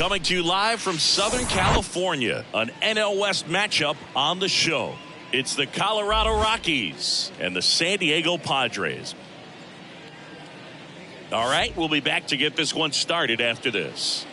Coming to you live from Southern California, an NL West matchup on the show. It's the Colorado Rockies and the San Diego Padres. All right, we'll be back to get this one started after this.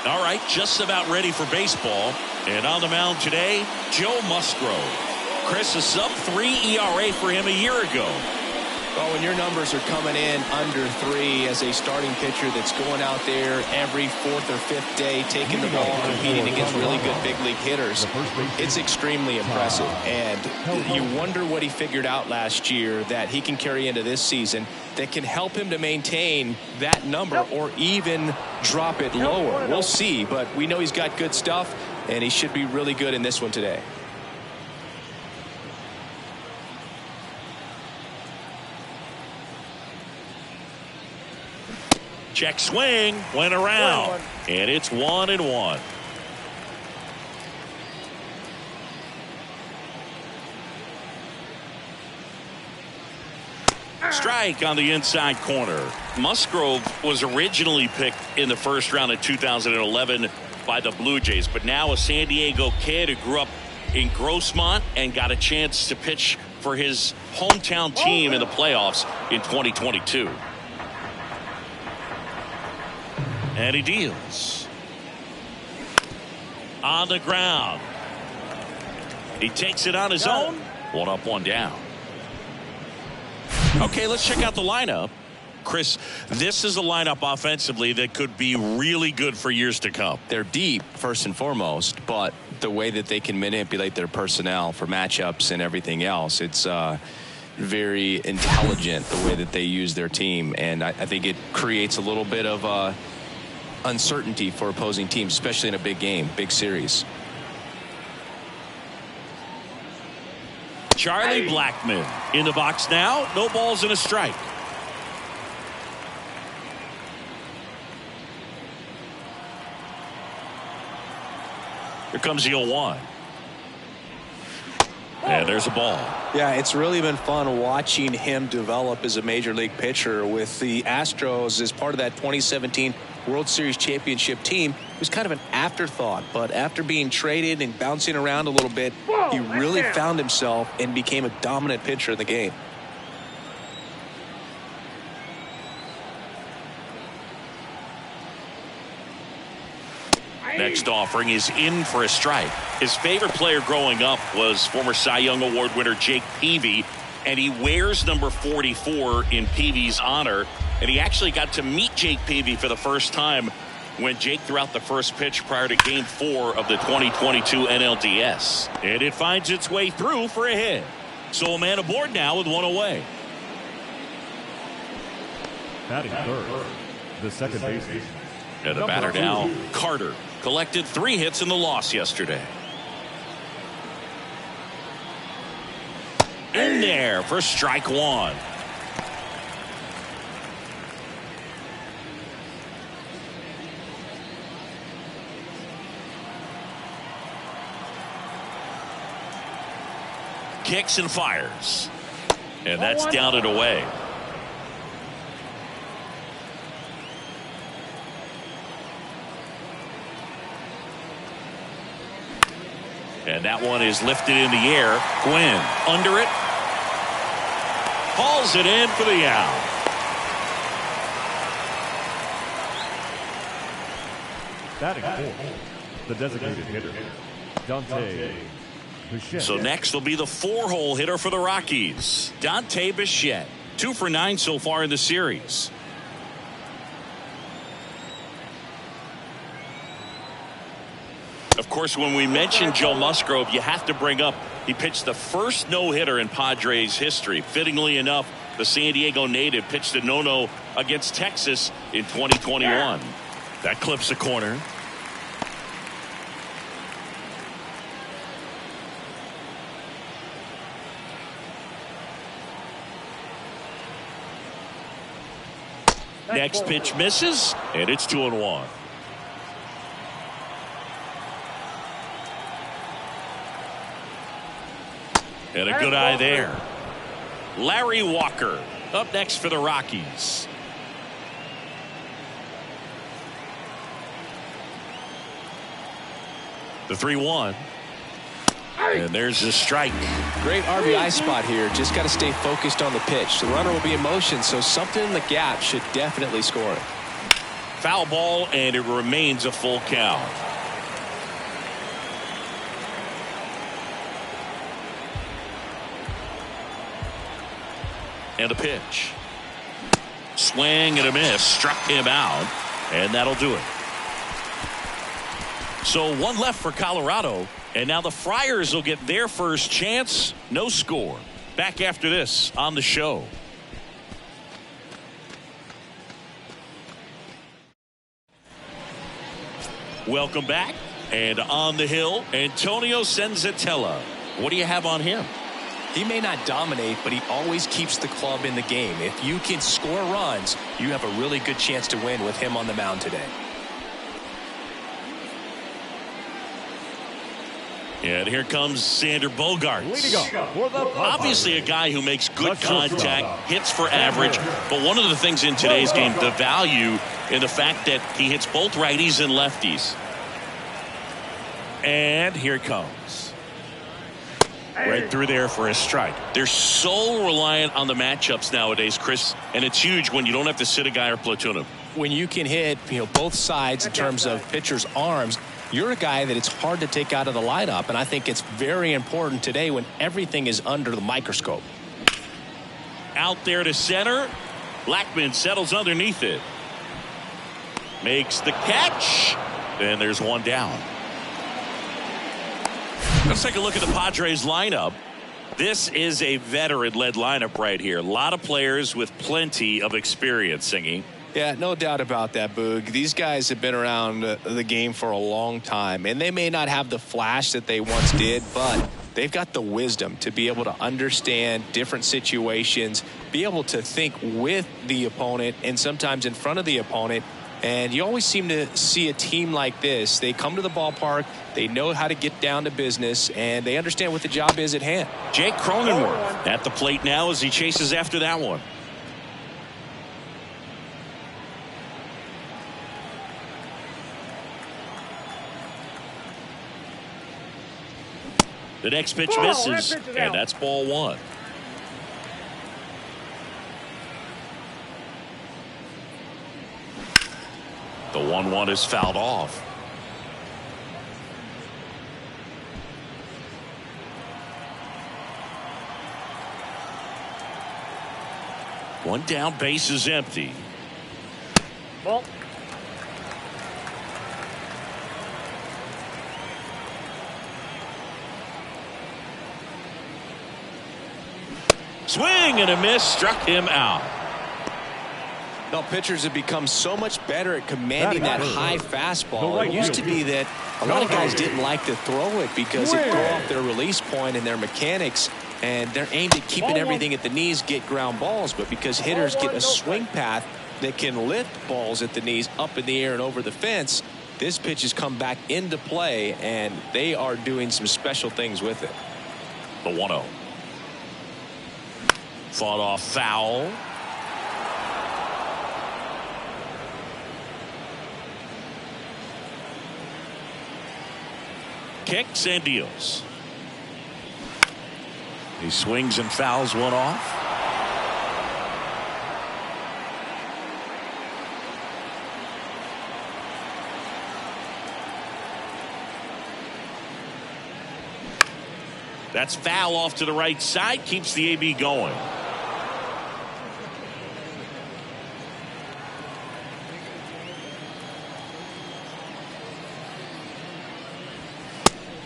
All right, just about ready for baseball. And on the mound today, Joe Musgrove. Chris, a sub-3 ERA for him a year ago. Well, when your numbers are coming in under 3 as a starting pitcher that's going out there every 4th or 5th day, taking the ball, competing against really good big league hitters, it's extremely impressive. And you wonder what he figured out last year that he can carry into this season that can help him to maintain that number or even drop it lower. We'll see, but we know he's got good stuff, and he should be really good in this one today. Check swing, went around, and it's 1-1. Strike on the inside corner. Musgrove was originally picked in the first round of 2011 by the Blue Jays, but now a San Diego kid who grew up in Grossmont and got a chance to pitch for his hometown team in the playoffs in 2022. And he deals. On the ground. He takes it on his own. 1 up, 1 down. Okay, let's check out the lineup. Chris, this is a lineup offensively that could be really good for years to come. They're deep, first and foremost, but the way that they can manipulate their personnel for matchups and everything else, it's very intelligent the way that they use their team. And I think it creates a little bit of uncertainty for opposing teams, especially in a big game, big series. Charlie Blackmon in the box now. No balls and a strike. Here comes the 0-1. And there's a ball. Yeah, it's really been fun watching him develop as a major league pitcher with the Astros as part of that 2017 World Series championship team. It was kind of an afterthought, but after being traded and bouncing around a little bit, he really found himself and became a dominant pitcher in the game. Next offering is in for a strike. His favorite player growing up was former Cy Young Award winner Jake Peavy, and he wears number 44 in Peavy's honor. And he actually got to meet Jake Peavy for the first time when Jake threw out the first pitch prior to Game 4 of the 2022 NLDS. And it finds its way through for a hit. So a man aboard now with 1 away. Batting third, the second baseman. And the batter now, Carter. Collected 3 hits in the loss yesterday. In there for strike 1. Kicks and fires. And that's down and away. And that one is lifted in the air. Gwynn under it. Hauls it in for the out. Batting fourth, the designated hitter, Dante Bichette. So next will be the 4-hole hitter for the Rockies, Dante Bichette. 2 for 9 so far in the series. Of course, when we mention Joe Musgrove, you have to bring up he pitched the first no-hitter in Padres history. Fittingly enough, the San Diego native pitched a no-no against Texas in 2021. That clips the corner. Next pitch misses, and it's 2-1. And a good eye there. Larry Walker up next for the Rockies. The 3-1. And there's a strike. Great RBI spot here. Just got to stay focused on the pitch. The runner will be in motion, so something in the gap should definitely score it. Foul ball, and it remains a full count. And a pitch. Swing and a miss. Struck him out, and that'll do it. So one left for Colorado, and now the Friars will get their first chance. No score. Back after this on the show. Welcome back. And on the hill, Antonio Senzatella. What do you have on him? He may not dominate, but he always keeps the club in the game. If you can score runs, you have a really good chance to win with him on the mound today. And here comes Sander Bogaerts. Obviously a guy who makes good contact, hits for average, but one of the things in today's game, the value in the fact that he hits both righties and lefties. And here it comes. Right through there for a strike. They're so reliant on the matchups nowadays, Chris, and it's huge when you don't have to sit a guy or platoon him. When you can hit, both sides in terms of pitchers' arms, you're a guy that it's hard to take out of the lineup, and I think it's very important today when everything is under the microscope. Out there to center. Blackman settles underneath it. Makes the catch. And there's one down. Let's take a look at the Padres lineup. This is a veteran-led lineup right here. A lot of players with plenty of experience, Singy. Yeah, no doubt about that, Boog. These guys have been around the game for a long time, and they may not have the flash that they once did, but they've got the wisdom to be able to understand different situations, be able to think with the opponent and sometimes in front of the opponent. And you always seem to see a team like this. They come to the ballpark, they know how to get down to business, and they understand what the job is at hand. Jake Cronenworth at the plate now as he chases after that one. The next pitch misses, and that's ball one. The 1-1 is fouled off. One down, base is empty. Ball. Swing and a miss, struck him out. Now, pitchers have become so much better at commanding that high fastball. It used to be that a lot of guys didn't like to throw it because it threw off their release point and their mechanics, and they're aimed at keeping everything at the knees, get ground balls. But because hitters get a swing path that can lift balls at the knees up in the air and over the fence, this pitch has come back into play, and they are doing some special things with it. The 1-0. Fought off foul. Kicks and deals. He swings and fouls one off. That's foul off to the right side. Keeps the AB going.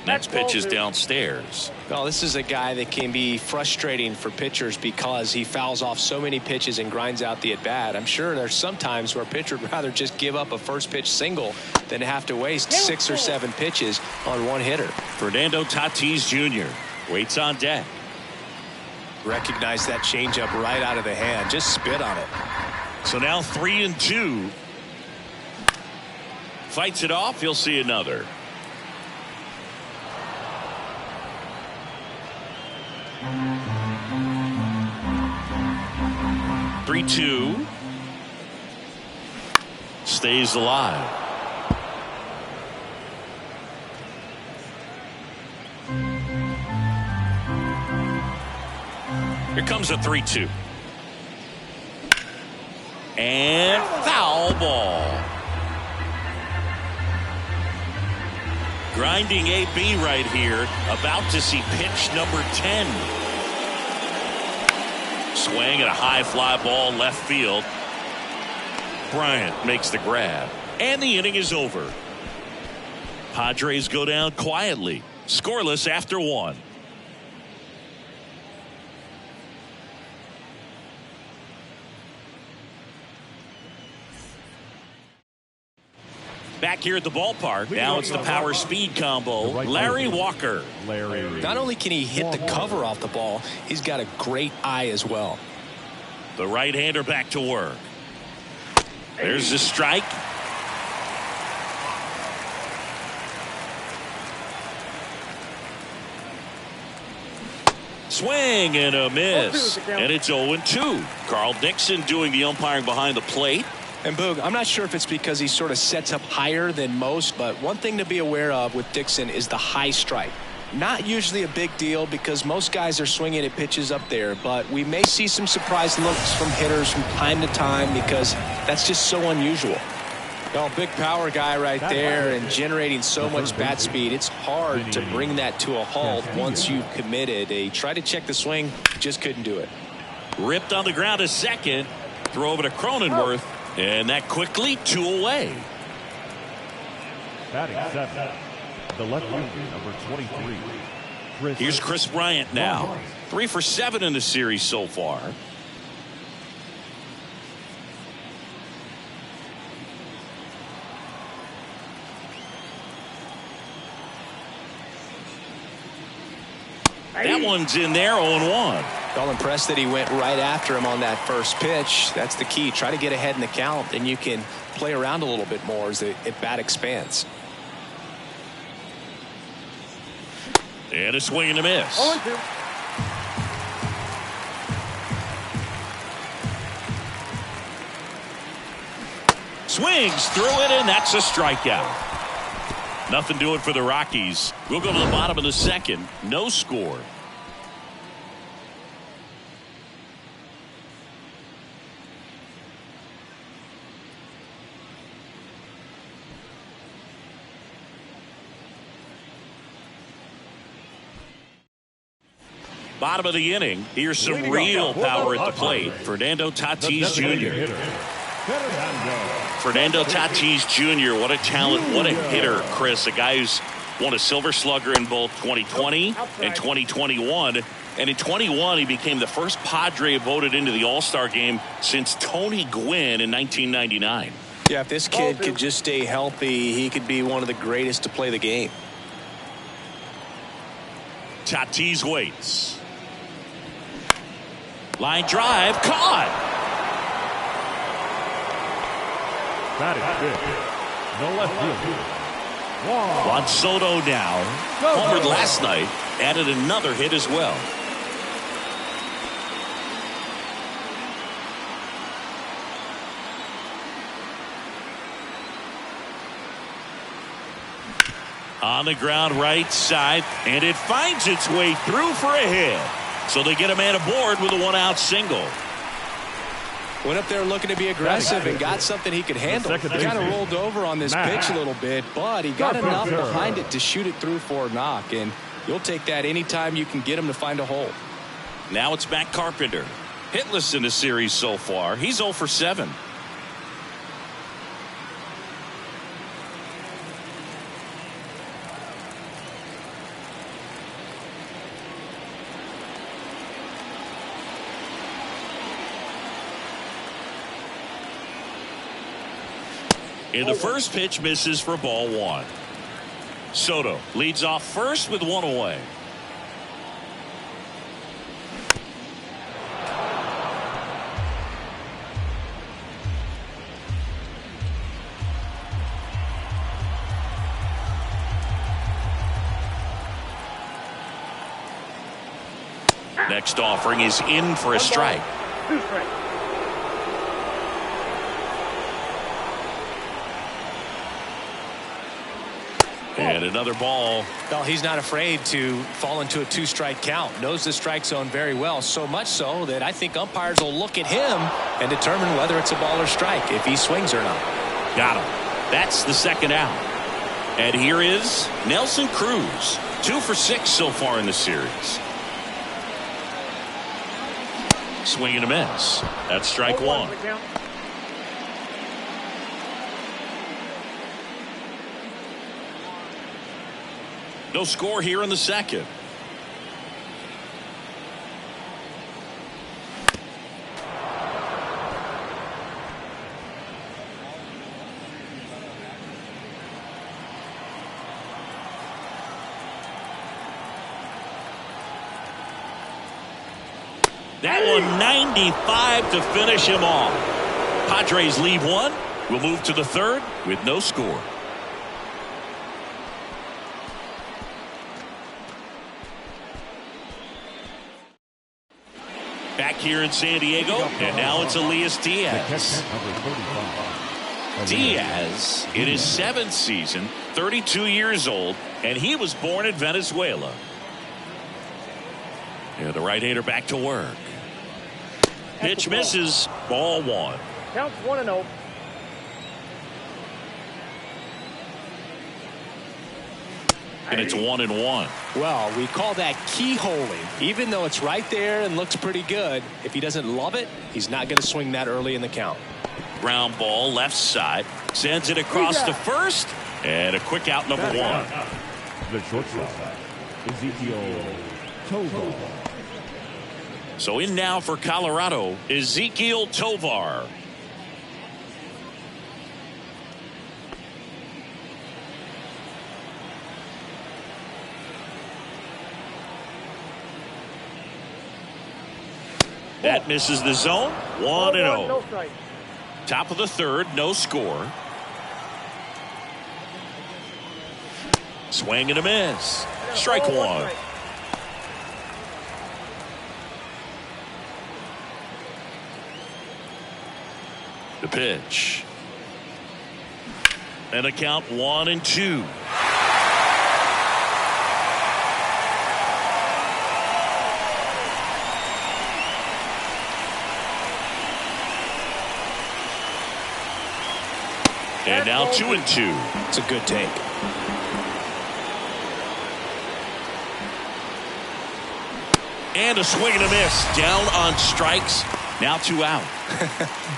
Next pitch is downstairs. Well, this is a guy that can be frustrating for pitchers because he fouls off so many pitches and grinds out the at-bat. I'm sure there's some times where a pitcher would rather just give up a first pitch single than have to waste 6 or 7 pitches on one hitter. Fernando Tatis Jr. waits on deck. Recognize that changeup right out of the hand. Just spit on it. So now 3-2. Fights it off. He'll see another. 3-2. Stays alive. Here comes a 3-2. And foul ball. Grinding AB right here. About to see pitch number 10. Swing and a high fly ball left field. Bryant makes the grab. And the inning is over. Padres go down quietly. Scoreless after one. Back here at the ballpark, now it's the power speed combo. Larry Walker. Not only can he hit the cover off the ball, he's got a great eye as well. The right-hander back to work. There's the strike. Swing and a miss. And it's 0-2. Carl Dixon doing the umpiring behind the plate. And Boog, I'm not sure if it's because he sort of sets up higher than most, but one thing to be aware of with Dixon is the high strike. Not usually a big deal because most guys are swinging at pitches up there, but we may see some surprise looks from hitters from time to time because that's just so unusual. Well, big power guy right there and generating so much bat speed. It's hard to bring that to a halt once you've committed. They tried to check the swing, just couldn't do it. Ripped on the ground a second. Throw over to Cronenworth. And that quickly 2 away. Batting 7, the left fielder, number 23. Here's Chris Bryant now. 3 for 7 in the series so far. That one's in there, 0-1. All impressed that he went right after him on that first pitch. That's the key. Try to get ahead in the count, and you can play around a little bit more as the at-bat expands. And a swing and a miss. 0-2. Swings through it, and that's a strikeout. Nothing doing for the Rockies. We'll go to the bottom of the second. No score. Bottom of the inning. Here's some real power at the plate. Fernando Tatis Jr. Fernando Tatis Jr. What a talent. What a hitter, Chris. A guy who's won a Silver Slugger in both 2020 and 2021. And in 21, he became the first Padre voted into the All-Star game since Tony Gwynn in 1999. Yeah, if this kid could just stay healthy, he could be one of the greatest to play the game. Tatis waits. Line drive, caught. Batting 5th, the left fielder. Juan Soto now. Homered last night. Added another hit as well. On the ground right side, and it finds its way through for a hit. So they get a man aboard with a 1-out single. Went up there looking to be aggressive and got something he could handle. He kind of rolled over on this pitch a little bit, but he got enough behind it to shoot it through for a knock. And you'll take that anytime you can get him to find a hole. Now it's Matt Carpenter. Hitless in the series so far. He's 0 for 7. And the first pitch misses for ball 1. Soto leads off first with 1 away. Next offering is in for a strike. 2 strikes. And another ball. Well, he's not afraid to fall into a 2-strike count. Knows the strike zone very well, so much so that I think umpires will look at him and determine whether it's a ball or strike, if he swings or not. Got him. That's the second out. And here is Nelson Cruz. 2 for 6 so far in the series. Swing and a miss. That's strike 1. No score here in the second. That one 95 to finish him off. Padres leave 1. We'll move to the third with no score. Back here in San Diego, and now it's Elias Diaz. Diaz in his 7th season, 32 years old, and he was born in Venezuela. Yeah, the right-hander back to work. Pitch misses, ball 1. Counts 1-0. And it's 1-1. Well, we call that keyholing. Even though it's right there and looks pretty good, if he doesn't love it, he's not going to swing that early in the count. Ground ball left side, sends it across to first, and a quick out, number 1. The shortstop, Ezekiel Tovar. So in now for Colorado, Ezekiel Tovar. That misses the zone. 1-0. No strike. Top of the third, no score. Swing and a miss. Strike 1. The pitch. And a count 1-2. And now 2-2. It's a good take. And a swing and a miss. Down on strikes. Now 2 out.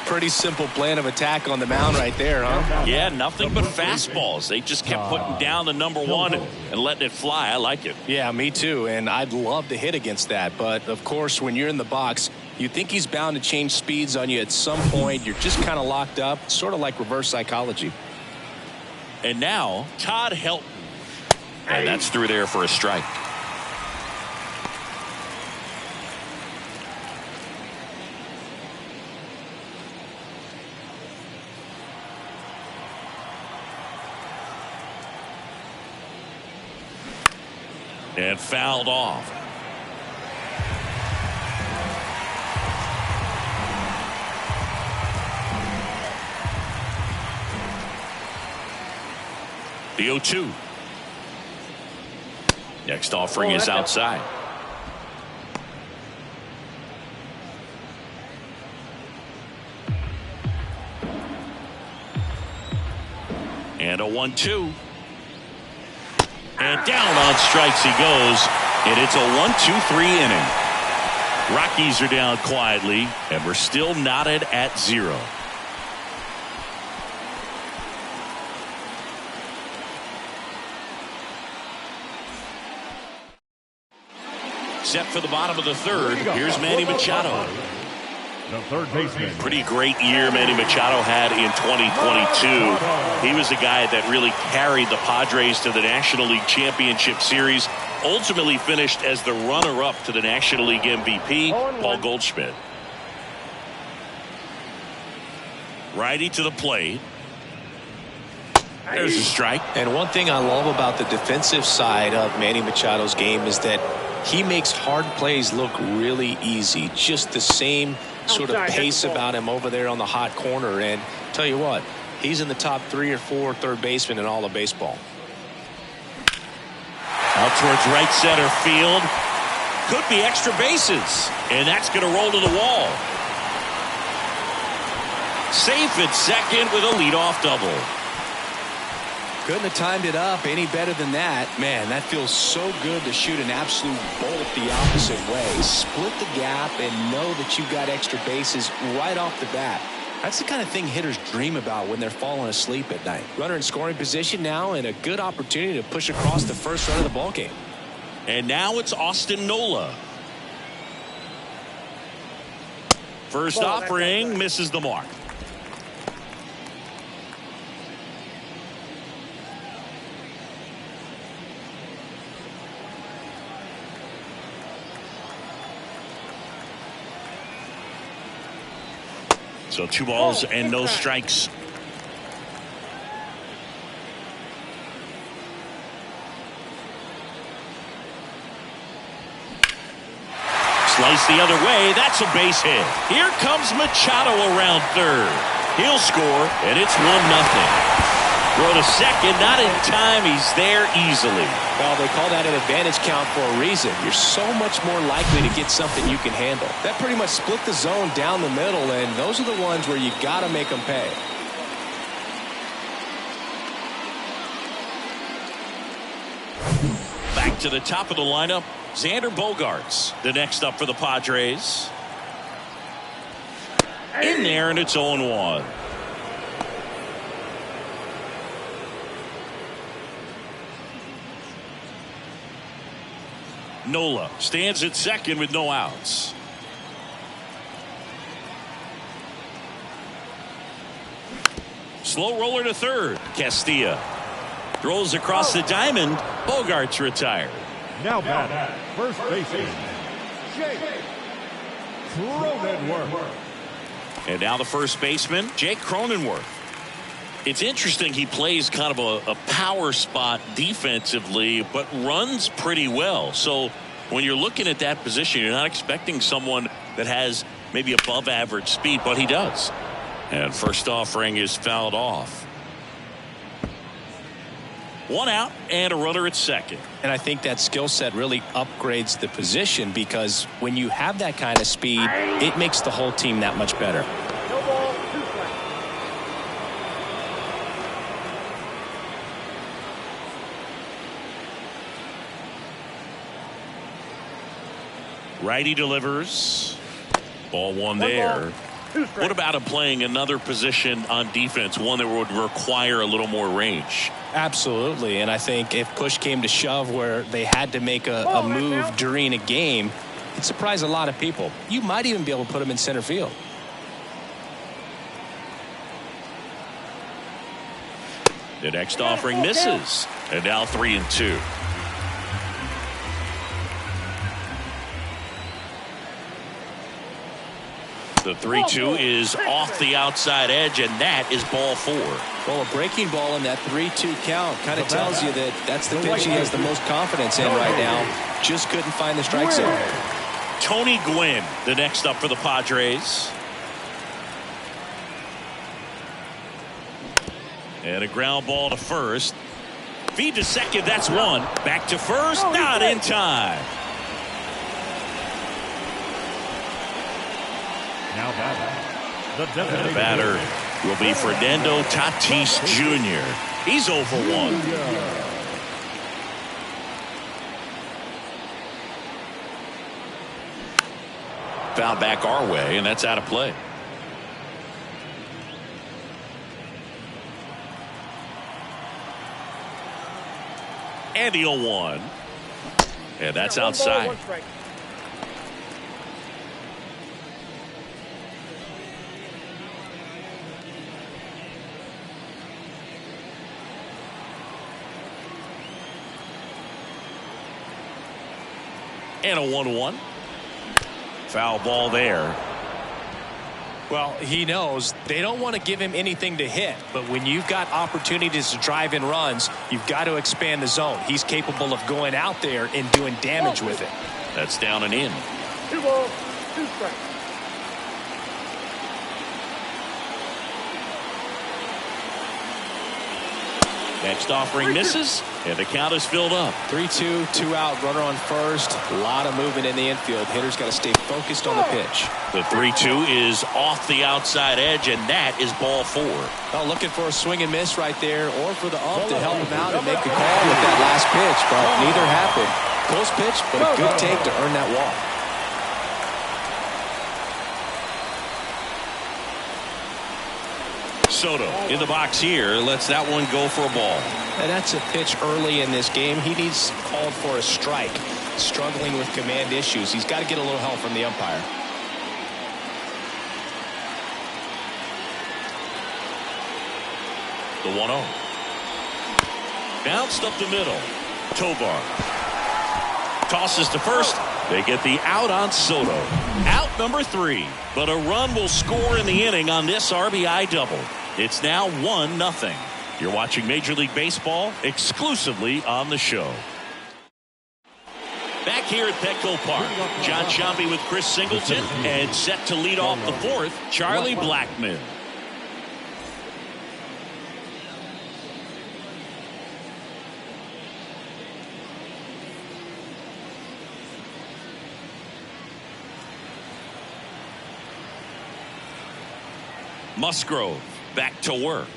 Pretty simple plan of attack on the mound right there, huh? Yeah, nothing but fastballs. They just kept putting down the number 1 and letting it fly. I like it. Yeah, me too. And I'd love to hit against that. But, of course, when you're in the box, you think he's bound to change speeds on you at some point. You're just kind of locked up, sort of like reverse psychology. And now, Todd Helton. And that's through there for a strike. And fouled off. The 0-2. Next offering is outside. And a 1-2. And down on strikes he goes. And it's a 1-2-3 inning. Rockies are down quietly, and we're still knotted at 0. Set for the bottom of the third. Here's Manny Machado. The third baseman. Pretty great year Manny Machado had in 2022. He was the guy that really carried the Padres to the National League Championship Series. Ultimately finished as the runner-up to the National League MVP, Paul Goldschmidt. Righty to the plate. There's a strike. And one thing I love about the defensive side of Manny Machado's game is that he makes hard plays look really easy. Just the same sort of pace about him over there on the hot corner. And tell you what, he's in the top 3 or 4 third basemen in all of baseball. Out towards right center field. Could be extra bases. And that's going to roll to the wall. Safe at second with a leadoff double. Couldn't have timed it up any better than that. Man, that feels so good to shoot an absolute bolt the opposite way. Split the gap and know that you've got extra bases right off the bat. That's the kind of thing hitters dream about when they're falling asleep at night. Runner in scoring position now and a good opportunity to push across the first run of the ballgame. And now it's Austin Nola. First offering misses the mark. So 2 balls and no strikes. Slice the other way. That's a base hit. Here comes Machado around third. He'll score, and it's 1-0. Throw to second, not in time. He's there easily. Well, they call that an advantage count for a reason. You're so much more likely to get something you can handle. That pretty much split the zone down the middle, and those are the ones where you got to make them pay. Back to the top of the lineup, Xander Bogaerts, the next up for the Padres. In there, and it's 0-1. Nola stands at second with no outs. Slow roller to third. Castilla throws across the diamond. Bogaerts retired. Now batting, first baseman, Jake Cronenworth. And now the first baseman, Jake Cronenworth. It's interesting, he plays kind of a power spot defensively, but runs pretty well. So when you're looking at that position, you're not expecting someone that has maybe above average speed, but he does. And first offering is fouled off. 1 out and a runner at second. And I think that skill set really upgrades the position, because when you have that kind of speed, it makes the whole team that much better. No ball, 2 strikes. Righty delivers. Ball 1 there. What about him playing another position on defense, one that would require a little more range? Absolutely, and I think if push came to shove where they had to make a move during a game, it'd surprise a lot of people. You might even be able to put him in center field. The next offering misses. And now 3-2. The 3-2 is off the outside edge, and that is ball 4. Well, a breaking ball in that 3-2 count kind of tells you that that's the pitch he has the most confidence in right now. Just couldn't find the strike zone. Tony Gwynn, the next up for the Padres. And a ground ball to first. Feed to second, that's 1. Back to first, not in time. Now batting, The batter will be Fernando Tatis Jr. He's 0 for 1. Foul back our way, and that's out of play. And the 0-1. And that's outside. 1 strike. And a 1-1. Foul ball there. Well, he knows they don't want to give him anything to hit, but when you've got opportunities to drive in runs, you've got to expand the zone. He's capable of going out there and doing damage with it. That's down and in. 2 balls, 2 strikes. Next offering misses, and the count is filled up. 3-2, 2 out, runner on first. A lot of movement in the infield. Hitter's got to stay focused on the pitch. The 3-2 is off the outside edge, and that is ball 4. Well, looking for a swing and miss right there, or for the ump to help him out and make a call with that last pitch, but neither happened. Close pitch, but a good take to earn that walk. Soto in the box here lets that one go for a ball. And that's a pitch early in this game. He needs called for a strike. Struggling with command issues. He's got to get a little help from the umpire. The 1-0. Bounced up the middle. Tovar tosses to first. They get the out on Soto. Out number 3. But a run will score in the inning on this RBI double. It's now 1-0. You're watching Major League Baseball exclusively on the show. Back here at Petco Park, John Sciambi with Chris Singleton, and set to lead off the 4th, Charlie Blackmon. Musgrove back to work.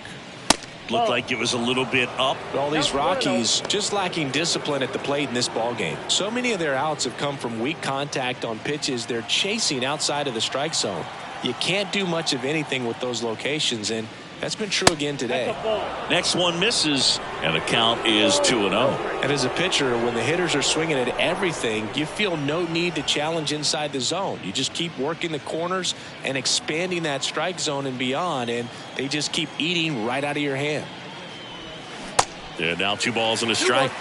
Looked like it was a little bit up. All these Rockies just lacking discipline at the plate in this ball game. So many of their outs have come from weak contact on pitches they're chasing outside of the strike zone. You can't do much of anything with those locations, and that's been true again today. Next one misses, and the count is 2-0. And as a pitcher, when the hitters are swinging at everything, you feel no need to challenge inside the zone. You just keep working the corners and expanding that strike zone and beyond, and they just keep eating right out of your hand. And now 2 balls and a strike.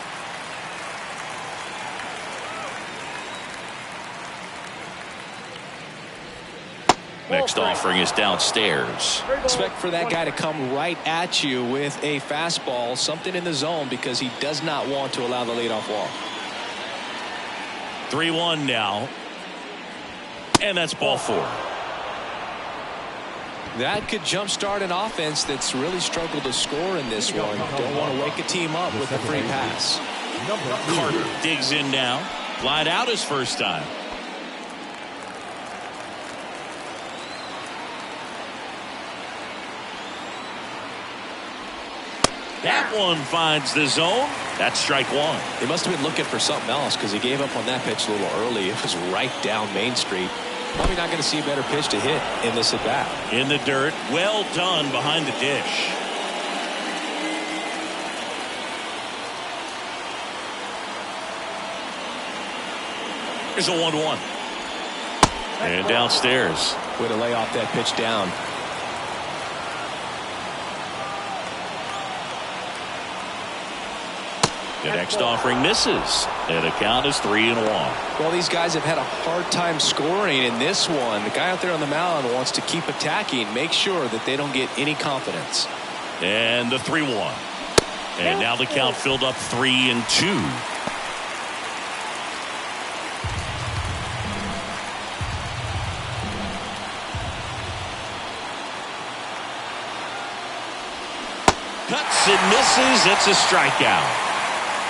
Next offering is downstairs. Expect for that guy to come right at you with a fastball, something in the zone, because he does not want to allow the leadoff walk. 3-1 now. And that's ball 4. That could jumpstart an offense that's really struggled to score in this one. Don't want to wake a team up with a free pass. Carter digs in now. Flied out his first time. That one finds the zone. That's strike 1. He must have been looking for something else because he gave up on that pitch a little early. It was right down Main Street. Probably not going to see a better pitch to hit in this at bat. In the dirt. Well done behind the dish. Here's a 1-1. And downstairs. Way to lay off that pitch down. The next offering misses, and the count is 3-1. Well, these guys have had a hard time scoring in this one. The guy out there on the mound wants to keep attacking, make sure that they don't get any confidence. And the 3-1. And now the count filled up 3-2. Cuts and misses. It's a strikeout.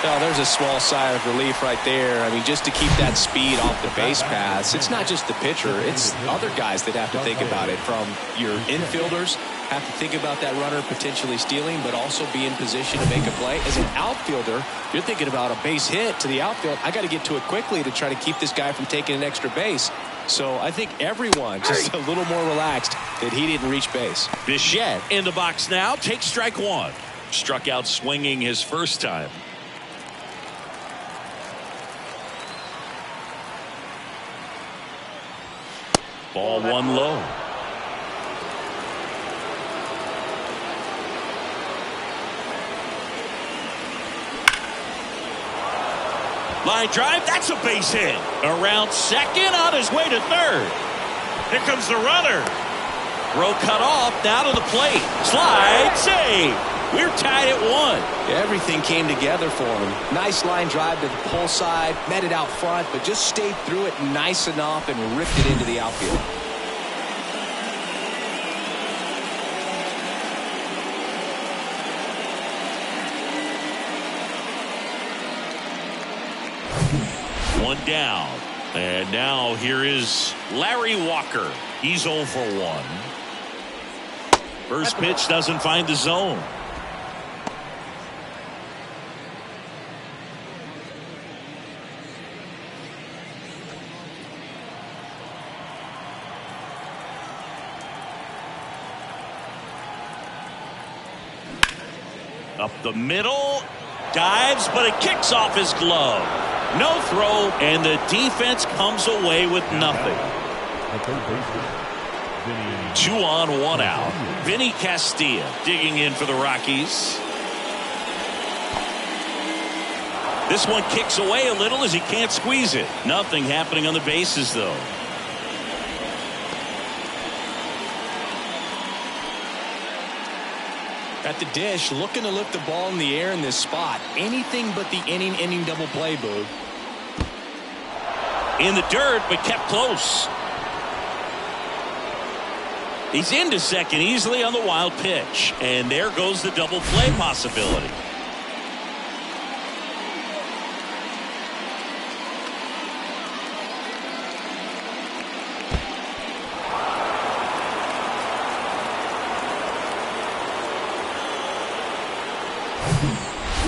Well, there's a small sigh of relief right there. I mean, just to keep that speed off the base paths. It's not just the pitcher. It's other guys that have to think about it. From your infielders have to think about that runner potentially stealing, but also be in position to make a play. As an outfielder, you're thinking about a base hit to the outfield. I got to get to it quickly to try to keep this guy from taking an extra base. So I think everyone just a little more relaxed that he didn't reach base. Bichette in the box now. Takes strike 1. Struck out swinging his first time. Ball 1 low. Line drive. That's a base hit. Around second, on his way to third. Here comes the runner. Throw cut off, down to the plate. Slide, save. We're tied at 1. Everything came together for him. Nice line drive to the pull side, met it out front, but just stayed through it nice enough and ripped it into the outfield. One down. And now here is Larry Walker. He's 0 for 1. First pitch doesn't find the zone. Up the middle. Dives, but it kicks off his glove. No throw, and the defense comes away with nothing. 2 on, 1 out. Vinny Castilla digging in for the Rockies. This one kicks away a little as he can't squeeze it. Nothing happening on the bases, though. At the dish, looking to lift the ball in the air in this spot. Anything but the inning double play, Boog. In the dirt, but kept close. He's into second easily on the wild pitch. And there goes the double play possibility.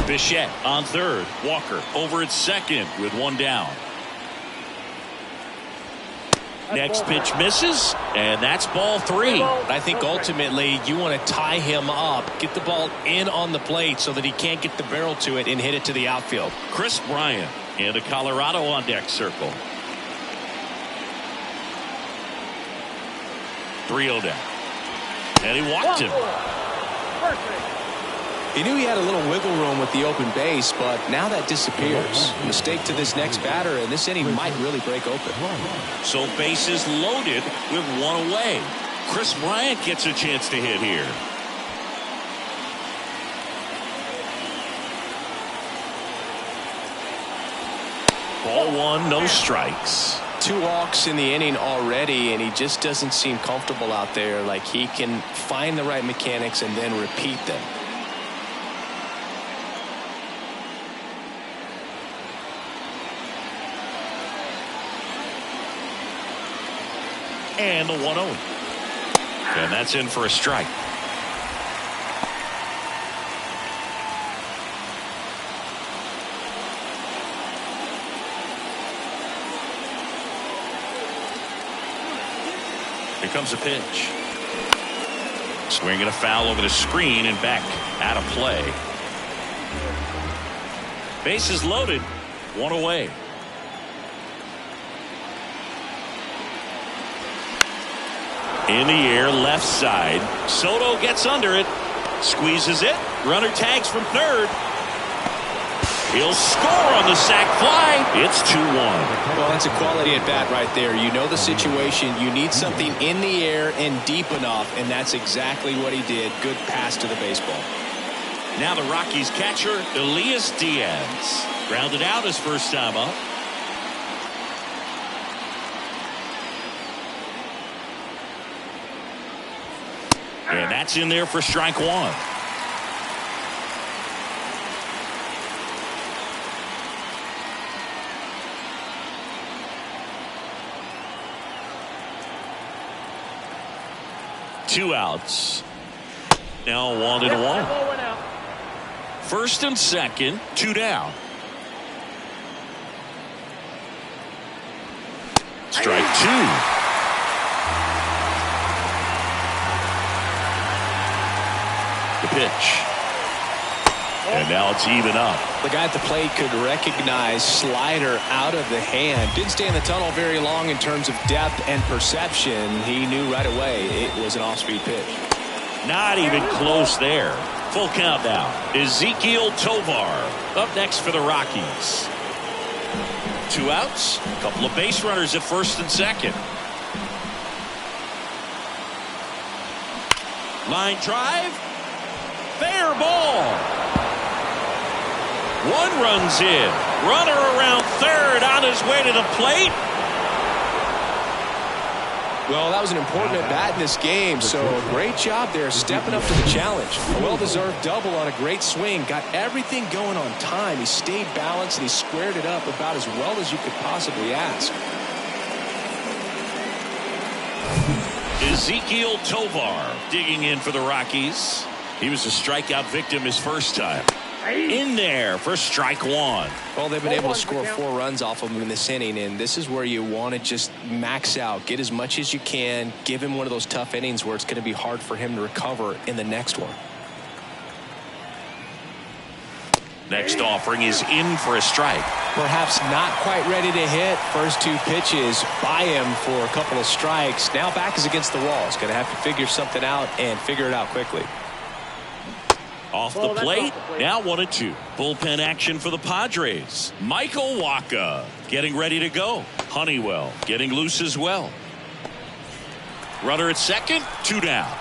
Bichette on third. Walker over at second with 1 down. Next pitch misses, and that's ball 3. I think ultimately you want to tie him up, get the ball in on the plate so that he can't get the barrel to it and hit it to the outfield. Chris Bryant into Colorado on deck circle. 3-0 down. And he walked him. He knew he had a little wiggle room with the open base, but now that disappears. Mistake to this next batter, and this inning might really break open. So bases loaded with 1 away. Chris Bryant gets a chance to hit here. Ball 1, no strikes. 2 walks in the inning already, and he just doesn't seem comfortable out there. Like he can find the right mechanics and then repeat them. And the 1-0. And that's in for a strike. Here comes a pitch. Swinging a foul over the screen and back out of play. Bases loaded. 1 away. In the air, left side. Soto gets under it. Squeezes it. Runner tags from third. He'll score on the sac fly. It's 2-1. Well, that's a quality at bat right there. You know the situation. You need something in the air and deep enough, and that's exactly what he did. Good pass to the baseball. Now the Rockies catcher, Elias Diaz. Grounded out his first time up. And that's in there for strike 1. Two outs. Now 1-1. First and second, 2 down. Strike 2. The pitch. And now it's even up. The guy at the plate could recognize slider out of the hand. Didn't stay in the tunnel very long in terms of depth and perception. He knew right away it was an off-speed pitch. Not even close there. Full count now. Ezequiel Tovar up next for the Rockies. 2 outs. A couple of base runners at first and second. Line drive. Fair ball. One runs in. Runner around third on his way to the plate. Well, that was an important at-bat in this game, so great job there stepping up to the challenge. A well-deserved double on a great swing. Got everything going on time. He stayed balanced, and he squared it up about as well as you could possibly ask. Ezekiel Tovar digging in for the Rockies. He was a strikeout victim his first time. In there for strike one. Well, they've been able to score 4 runs off of him in this inning, and this is where you want to just max out, get as much as you can, give him one of those tough innings where it's going to be hard for him to recover in the next one. Next offering is in for a strike. Perhaps not quite ready to hit. First 2 pitches by him for a couple of strikes. Now back is against the wall. He's going to have to figure something out and figure it out quickly. Off the plate. Now 1-2. Bullpen action for the Padres. Michael Wacha getting ready to go. Honeywell getting loose as well. Runner at second. 2 down.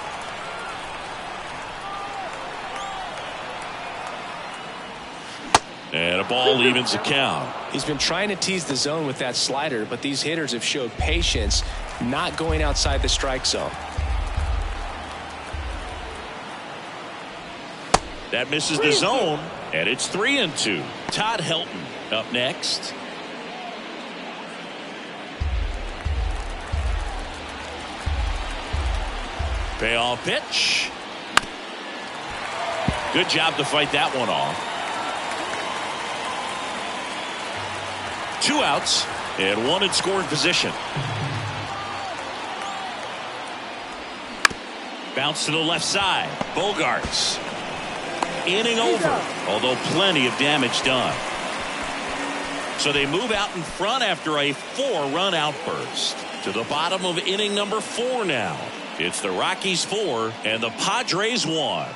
And a ball evens the count. He's been trying to tease the zone with that slider, but these hitters have showed patience, not going outside the strike zone. That misses the zone, and it's 3-2. Todd Helton up next. Payoff pitch. Good job to fight that one off. 2 outs and 1 in scoring position. Bounce to the left side. Bogarts. Inning over, although plenty of damage done. So they move out in front after a 4-run outburst. To the bottom of inning number 4 now. It's the Rockies 4 and the Padres 1.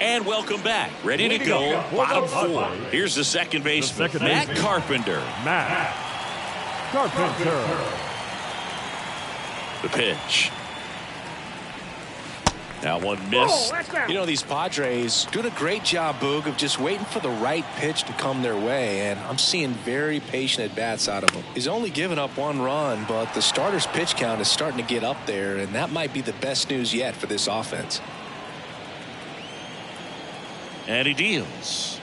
And welcome back. Ready to go. Bottom 4. Here's the second baseman, Matt Carpenter. Matt Carpenter. The pitch. Now one miss. You know, these Padres doing a great job, Boog, of just waiting for the right pitch to come their way, and I'm seeing very patient at-bats out of him. He's only given up 1 run, but the starter's pitch count is starting to get up there, and that might be the best news yet for this offense. And he deals.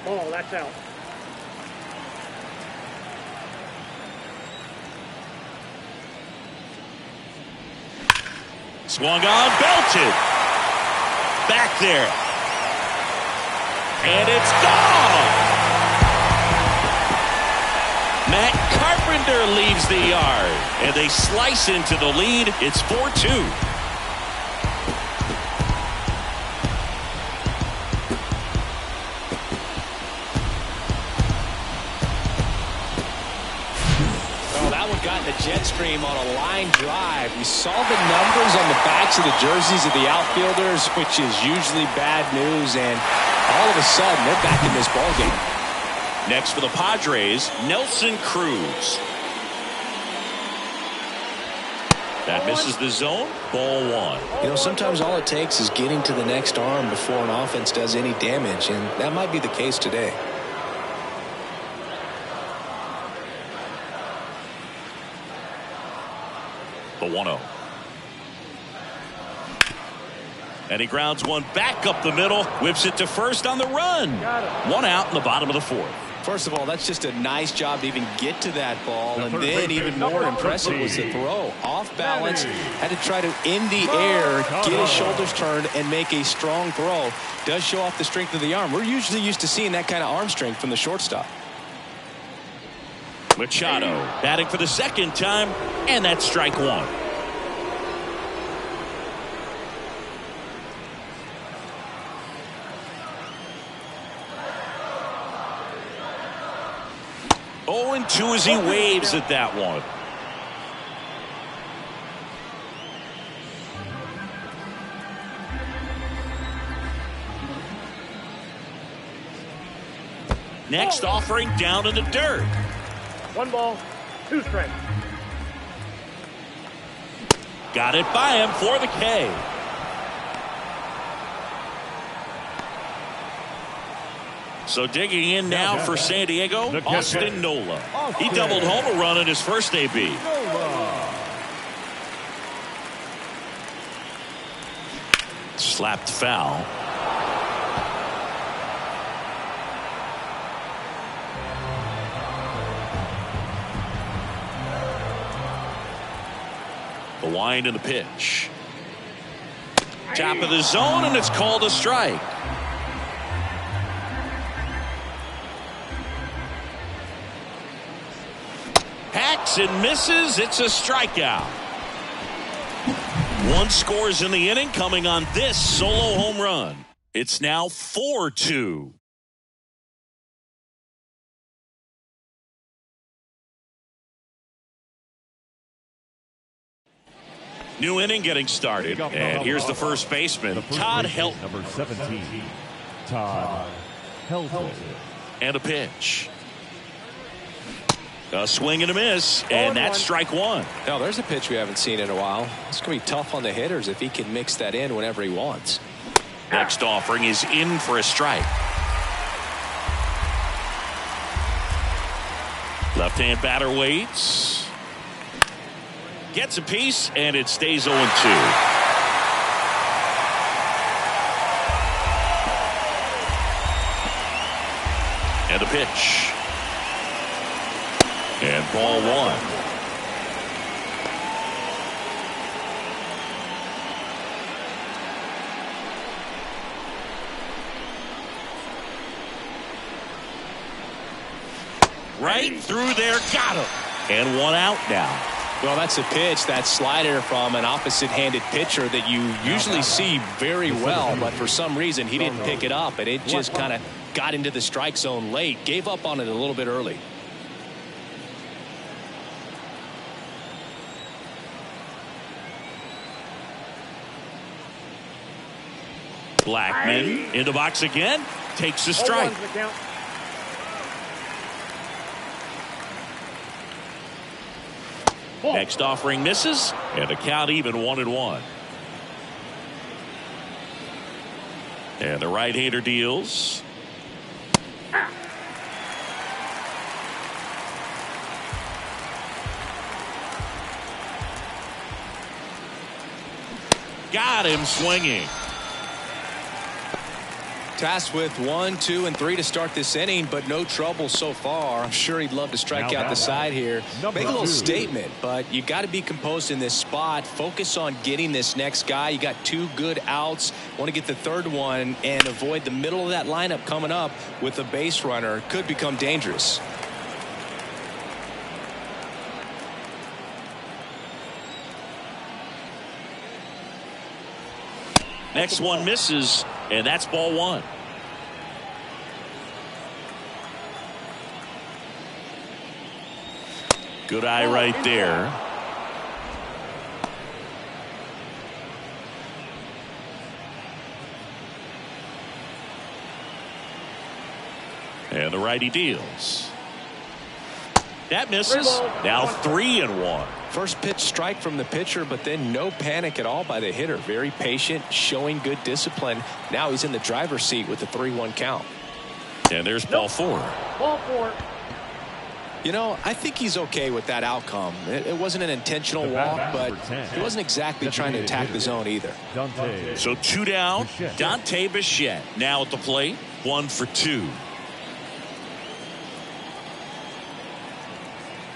Oh, that's out. Swung on, belted. Back there. And it's gone. Matt Carpenter leaves the yard. And they slice into the lead. It's 4-2. Jet stream on a line drive. We saw the numbers on the backs of the jerseys of the outfielders, which is usually bad news, and all of a sudden they're back in this ballgame. Next for the Padres, Nelson Cruz. That misses the zone. Ball 1. You know, sometimes all it takes is getting to the next arm before an offense does any damage, and that might be the case today. The 1-0. And he grounds one back up the middle. Whips it to first on the run. 1 out in the bottom of the 4th. First of all, that's just a nice job to even get to that ball. And then even more impressive was the throw. Off balance. Had to try to, in the air, get his shoulders turned and make a strong throw. Does show off the strength of the arm. We're usually used to seeing that kind of arm strength from the shortstop. Machado batting for the 2nd time, and that's strike 1. Oh, and 2 as he waves at that one. Next offering down in the dirt. 1 ball, 2 strikes. Got it by him for the K. So digging in now for San Diego, Austin Nola. He doubled home a run in his first AB. Slapped foul. The wind and the pitch. Top of the zone, and it's called a strike. Hacks and misses. It's a strikeout. One scores in the inning, coming on this solo home run. It's now 4-2. New inning getting started, and here's the first baseman, Todd Helton. Number 17, Todd Helton. And a pitch. A swing and a miss, and that's strike one. Now, there's a pitch we haven't seen in a while. It's going to be tough on the hitters if he can mix that in whenever he wants. Next offering is in for a strike. Left-hand batter waits. Gets a piece, and it stays 0-2. And a pitch. And ball one. Right through there, got him. And one out now. Well, that's a pitch, that slider from an opposite-handed pitcher that you usually see very well, but for some reason he didn't pick it up, and it just kind of got into the strike zone late, gave up on it a little bit early. Blackman in the box again, takes a strike. Next offering misses, and the count even 1-1. And the right-hander deals. Got him swinging. Tasked with 1, 2, and 3 to start this inning, but no trouble so far. I'm sure he'd love to strike out the side here. Make a little statement, but you got to be composed in this spot. Focus on getting this next guy. You got 2 good outs. Want to get the third one and avoid the middle of that lineup coming up with a base runner. Could become dangerous. Next one misses, and that's ball one. Good eye right there. And the righty deals. That misses. Now 3-1. First pitch strike from the pitcher, but then no panic at all by the hitter. Very patient, showing good discipline. Now he's in the driver's seat with the 3-1 count. And there's ball four. Ball four. You know, I think he's okay with that outcome. It wasn't an intentional walk, but he wasn't exactly trying to attack the zone either. So 2 down. Dante Bichette now at the plate. 1 for 2.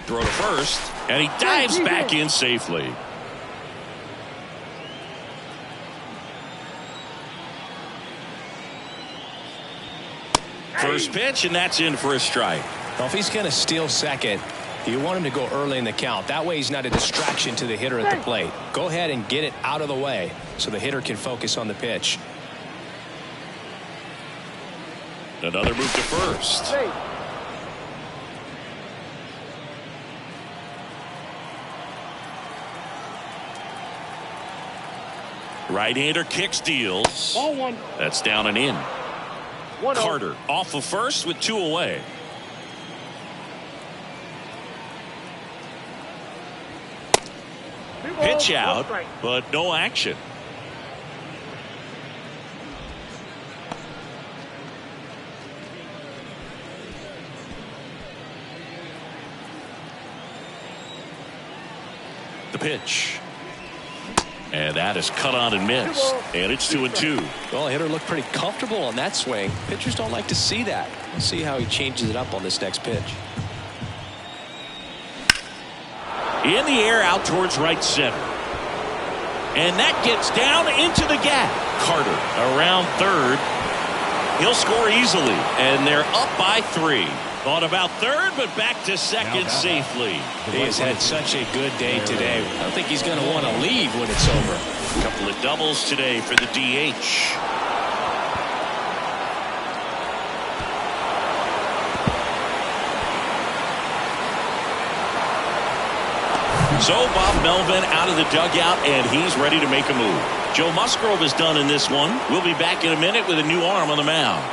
Throw to first, and he dives back in safely. First pitch, and that's in for a strike. Well, if he's going to steal second, you want him to go early in the count. That way he's not a distraction to the hitter at the plate. Go ahead and get it out of the way so the hitter can focus on the pitch. Another move to first. Right-hander kicks, deals. Ball one. That's down and in. Carter off of first with 2 away. Pitch pitch out, but no action. The pitch. And that is cut on and missed. And it's 2-2. Well, hitter looked pretty comfortable on that swing. Pitchers don't like to see that. Let's see how he changes it up on this next pitch. In the air out towards right center. And that gets down into the gap. Carter around third. He'll score easily. And they're up by 3. Thought about third, but back to second safely. He has had such a good day today. I don't think he's going to want to leave when it's over. A couple of doubles today for the DH. So Bob Melvin out of the dugout, and he's ready to make a move. Joe Musgrove is done in this one. We'll be back in a minute with a new arm on the mound.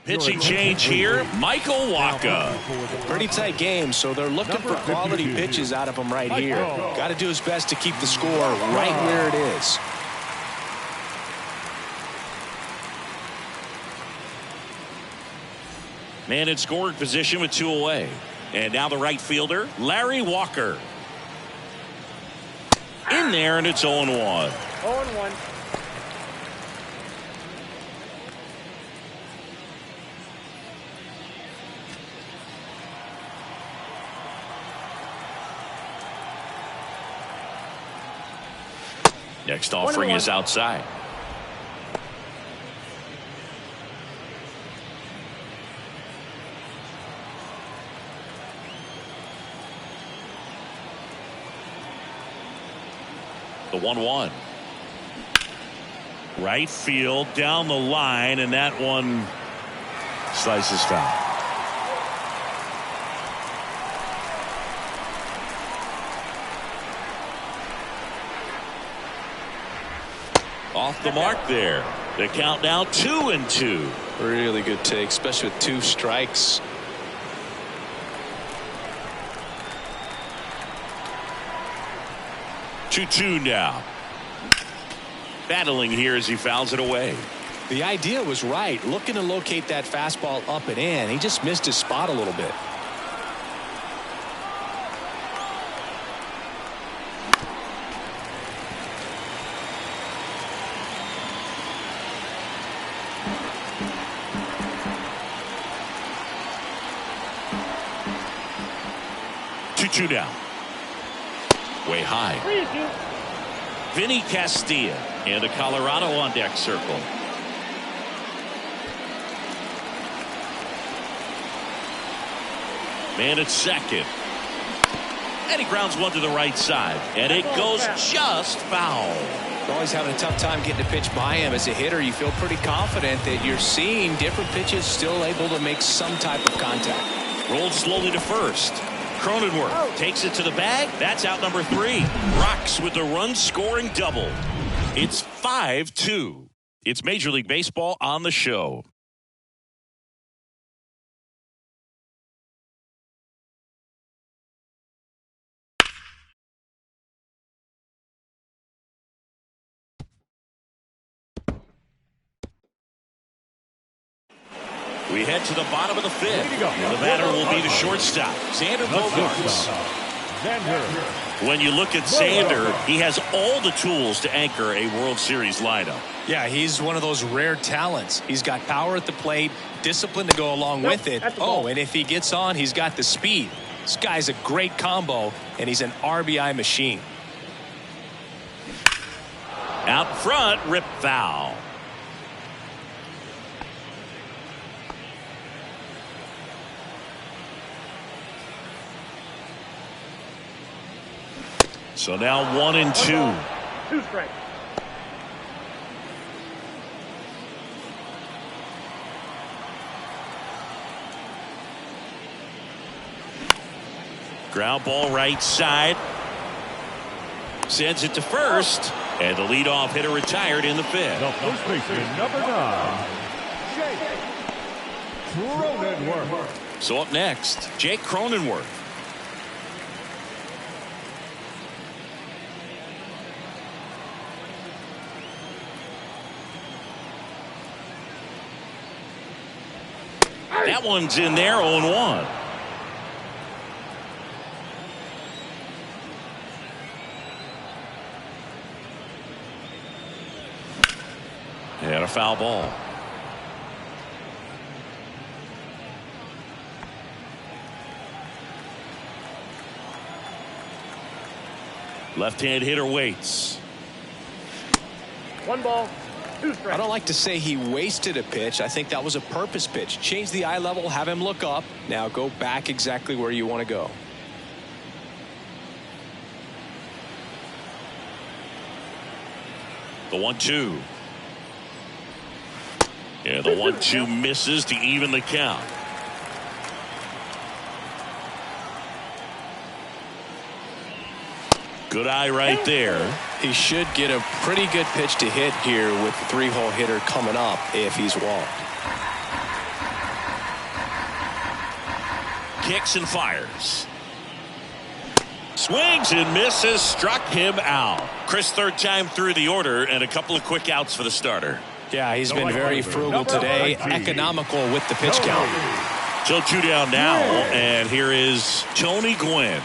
Pitching change here, Michael Wacha. Pretty tight game, so they're looking for quality pitches out of him right here. Got to do his best to keep the score right where it is. Man in scoring position with 2 away. And now the right fielder, Larry Walker. In there, and it's 0-1. 0-1. Next offering is outside. The 1-1. Right field down the line, and that one slices foul. Off the mark there. The count now 2-2. Really good take, especially with 2 strikes. Two now. Battling here as he fouls it away. The idea was right, looking to locate that fastball up and in. He just missed his spot a little bit. Two down. Way high. Vinny Castilla and a Colorado on deck circle. Man at second. And he grounds one to the right side. And it goes just foul. Always having a tough time getting a pitch by him. As a hitter, you feel pretty confident that you're seeing different pitches still able to make some type of contact. Rolled slowly to first. Cronenworth takes it to the bag. That's out number 3. Rocks with the run-scoring double. It's 5-2. It's Major League Baseball on the show. We head to the bottom of the 5th. The batter will be the shortstop, Xander Bogaerts. When you look at Xander, he has all the tools to anchor a World Series lineup. Yeah, he's one of those rare talents. He's got power at the plate, discipline to go along with it. Oh, and if he gets on, he's got the speed. This guy's a great combo, and he's an RBI machine. Out front, rip foul. So now 1-2. 2 strikes. Ground ball right side. Sends it to first. And the leadoff hitter retired in the fifth. The first baseman, number 9, Jake Cronenworth. So up next, Jake Cronenworth. That one's in there, 0-1. And a foul ball. Left-hand hitter waits. 1 ball, 2 strikes. I don't like to say he wasted a pitch. I think that was a purpose pitch. Change the eye level, have him look up. Now go back exactly where you want to go. The 1-2. Yeah, the 1-2 misses to even the count. Good eye right there. He should get a pretty good pitch to hit here with the 3-hole hitter coming up if he's walked. Kicks and fires. Swings and misses, struck him out. Chris, third time through the order, and a couple of quick outs for the starter. Yeah, he's been very frugal today, economical with the pitch count. So 2 down now, and here is Tony Gwynn.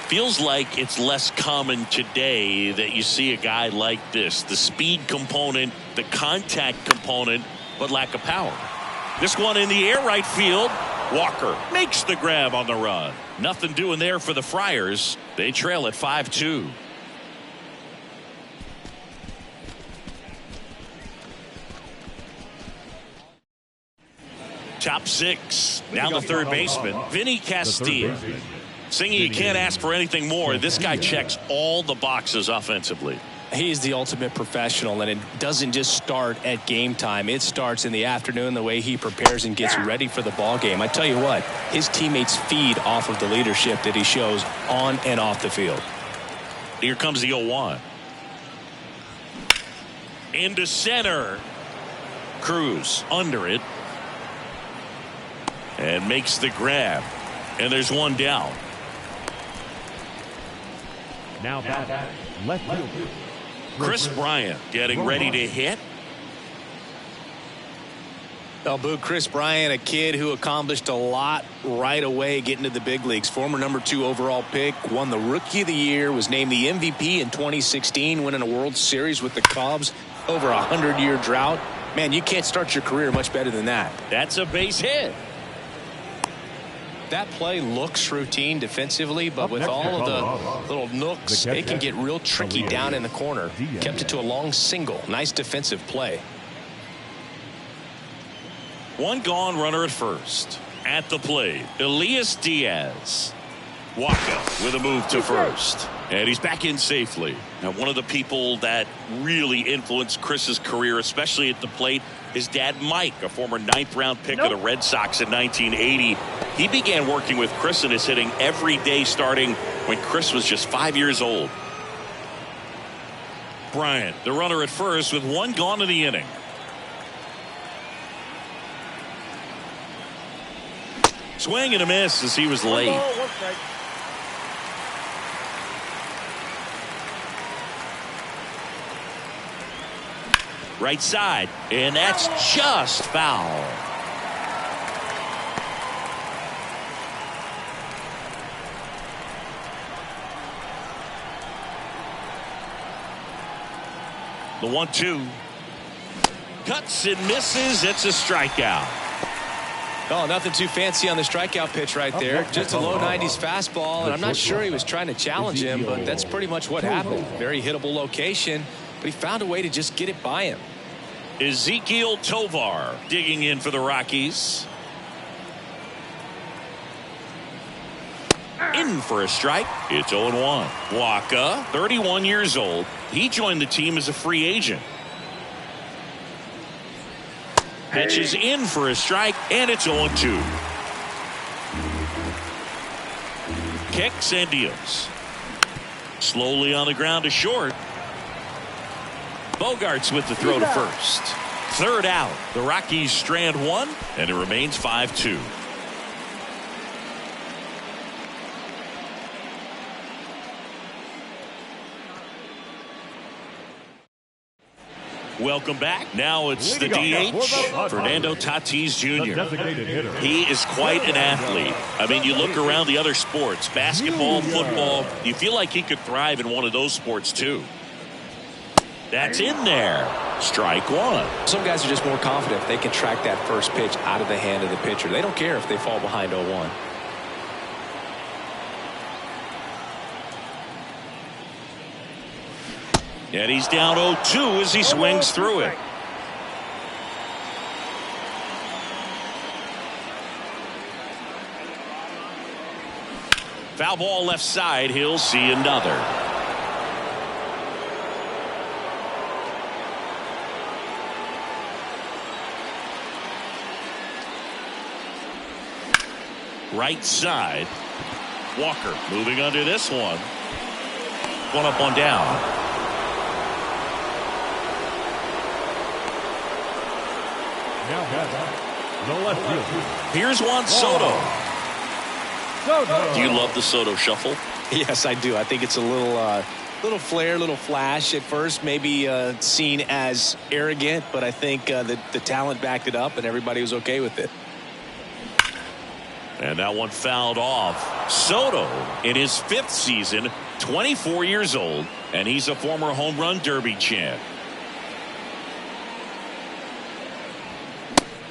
Feels like it's less common today that you see a guy like this. The speed component, the contact component, but lack of power. This one in the air, right field. Walker makes the grab on the run. Nothing doing there for the Friars. They trail at 5-2. Top 6. Now the third baseman, Vinny Castilla. Singy, you can't ask for anything more. This guy checks all the boxes offensively. He's the ultimate professional, and it doesn't just start at game time. It starts in the afternoon, the way he prepares and gets ready for the ball game. I tell you what, his teammates feed off of the leadership that he shows on and off the field. Here comes the 0-1. Into center. Cruz under it. And makes the grab. And there's one down. Now back, left fielder, Chris Bryant getting ready to hit. Chris Bryant, a kid who accomplished a lot right away getting to the big leagues. Former number 2 overall pick, won the Rookie of the Year, was named the MVP in 2016, winning a World Series with the Cubs, over a 100-year drought. Man, you can't start your career much better than that. That's a base hit. That play looks routine defensively, but with all of the little nooks, it can get real tricky down in the corner. Kept it to a long single. Nice defensive play. One gone, runner at first. At the plate, Elias Diaz. Walker with a move to first. And he's back in safely. Now, one of the people that really influenced Chris's career, especially at the plate, his dad Mike, a former 9th-round pick of the Red Sox in 1980. He began working with Chris and is hitting every day starting when Chris was just 5 years old. Bryant, the runner at first, with one gone in the inning. Swing and a miss as he was late. 1 ball, 1 strike. Right side, and that's just foul. The 1-2. Cuts and misses. It's a strikeout. Oh, nothing too fancy on the strikeout pitch right there. Just a low 90s fastball, and I'm not sure he was trying to challenge him, but that's pretty much what happened. Very hittable location, but he found a way to just get it by him. Ezekiel Tovar digging in for the Rockies. In for a strike. It's 0-1. Waka, 31 years old. He joined the team as a free agent. Pitches in for a strike, and it's 0-2. Kicks and deals. Slowly on the ground to short. Bogarts with the throw to first. Third out. The Rockies strand one, and it remains 5-2. Welcome back. Now it's the DH, Fernando Tatis Jr. He is quite an athlete. I mean, you look around the other sports, basketball, football, you feel like he could thrive in one of those sports too. That's in there. Strike one. Some guys are just more confident if they can track that first pitch out of the hand of the pitcher. They don't care if they fall behind 0-1. And he's down 0-2 as he swings through it. Foul ball left side. He'll see another. Right side. Walker moving under this one. One up, one down. Here's Juan Soto. Do you love the Soto shuffle? Yes, I do. I think it's a little flair, little flash at first, maybe seen as arrogant, but I think the talent backed it up and everybody was okay with it. And that one fouled off. Soto in his 5th season, 24 years old, and he's a former home run derby champ.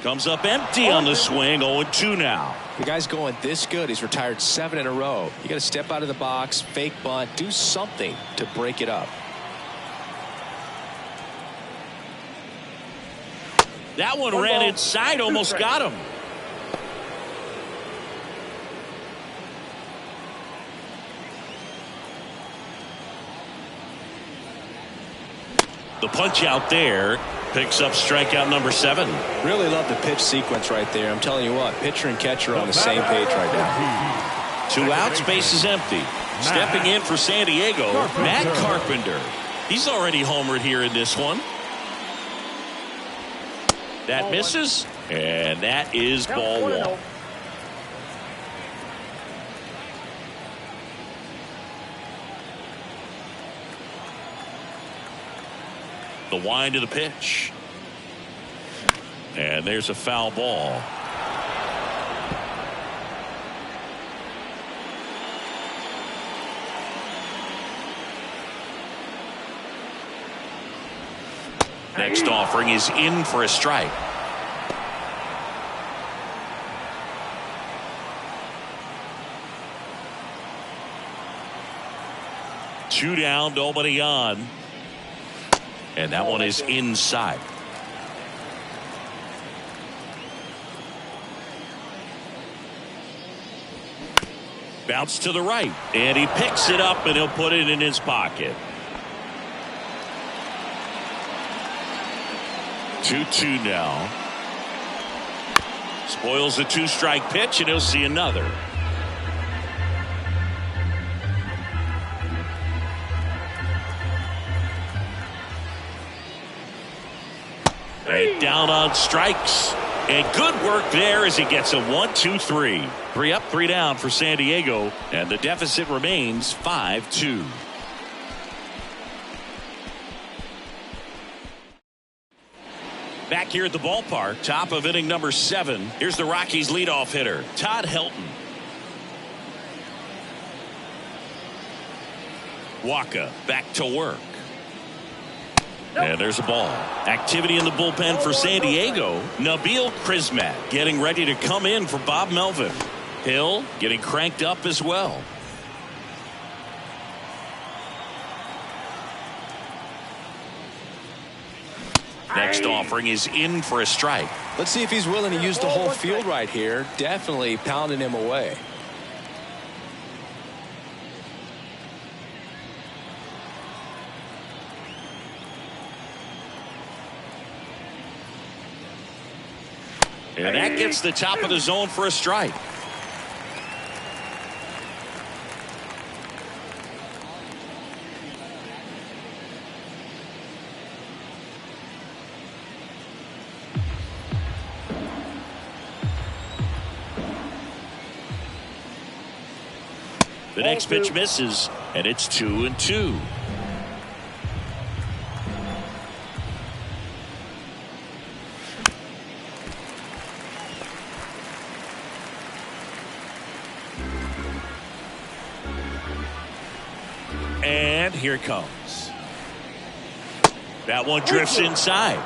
Comes up empty on the swing. 0-2 now. The guy's going this good. He's retired 7 in a row. You got to step out of the box, fake bunt, do something to break it up. That one ran inside, almost got him. The punch out there picks up strikeout number 7. Really love the pitch sequence right there. I'm telling you what, pitcher and catcher are on the same page right now. 2 outs, base is empty. Stepping in for San Diego, Matt Carpenter. He's already homered here in this one. That misses, and that is ball 1. The wind of the pitch. And there's a foul ball. Next offering is in for a strike. Two down, nobody on. And that one is inside. Bounce to the right. And he picks it up and he'll put it in his pocket. 2-2 now. Spoils a 2-strike pitch and he'll see another. And down on strikes. And good work there as he gets a 1-2-3. 3 up, 3 down for San Diego. And the deficit remains 5-2. Back here at the ballpark, top of inning number 7. Here's the Rockies leadoff hitter, Todd Helton. Waka back to work. And there's a ball. Activity in the bullpen for San Diego. Nabil Crismatt getting ready to come in for Bob Melvin. Hill getting cranked up as well. Next offering is in for a strike. Let's see if he's willing to use the whole field right here. Definitely pounding him away. And that gets the top of the zone for a strike. The next pitch misses, and it's 2-2. And here it comes. That one drifts inside.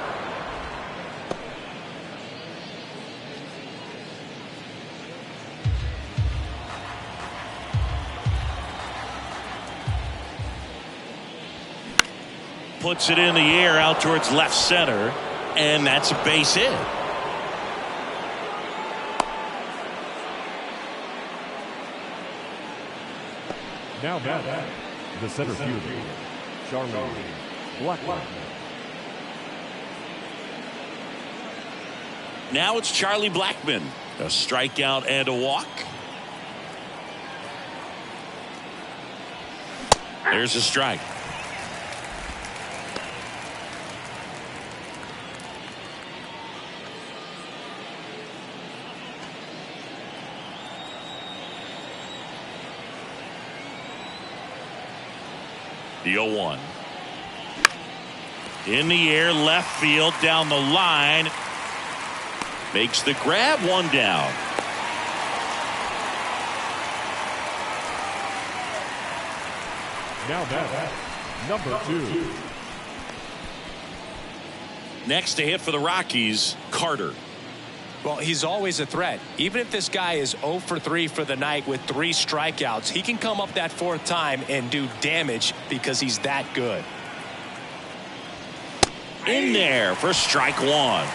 Puts it in the air out towards left center, and that's a base hit. Now batting, the center fielder, Charlie Blackmon. Now it's Charlie Blackmon. A strikeout and a walk. There's a strike. The 0-1. In the air, left field, down the line. Makes the grab, one down. Now batting, number 2. Next to hit for the Rockies, Carter. Well, he's always a threat. Even if this guy is 0 for 3 for the night with 3 strikeouts, he can come up that 4th time and do damage because he's that good. In there for strike 1.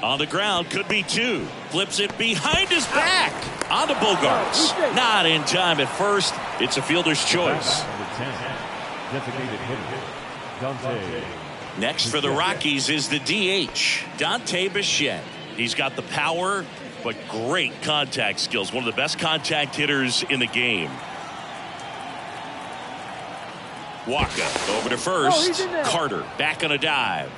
On the ground, could be 2. Flips it behind his back. On to Bogarts. Not in time at first. It's a fielder's choice. Designated hitter, Dante. Next for the Rockies is the DH, Dante Bichette. He's got the power, but great contact skills. One of the best contact hitters in the game. Waka over to first. Carter back on a dive.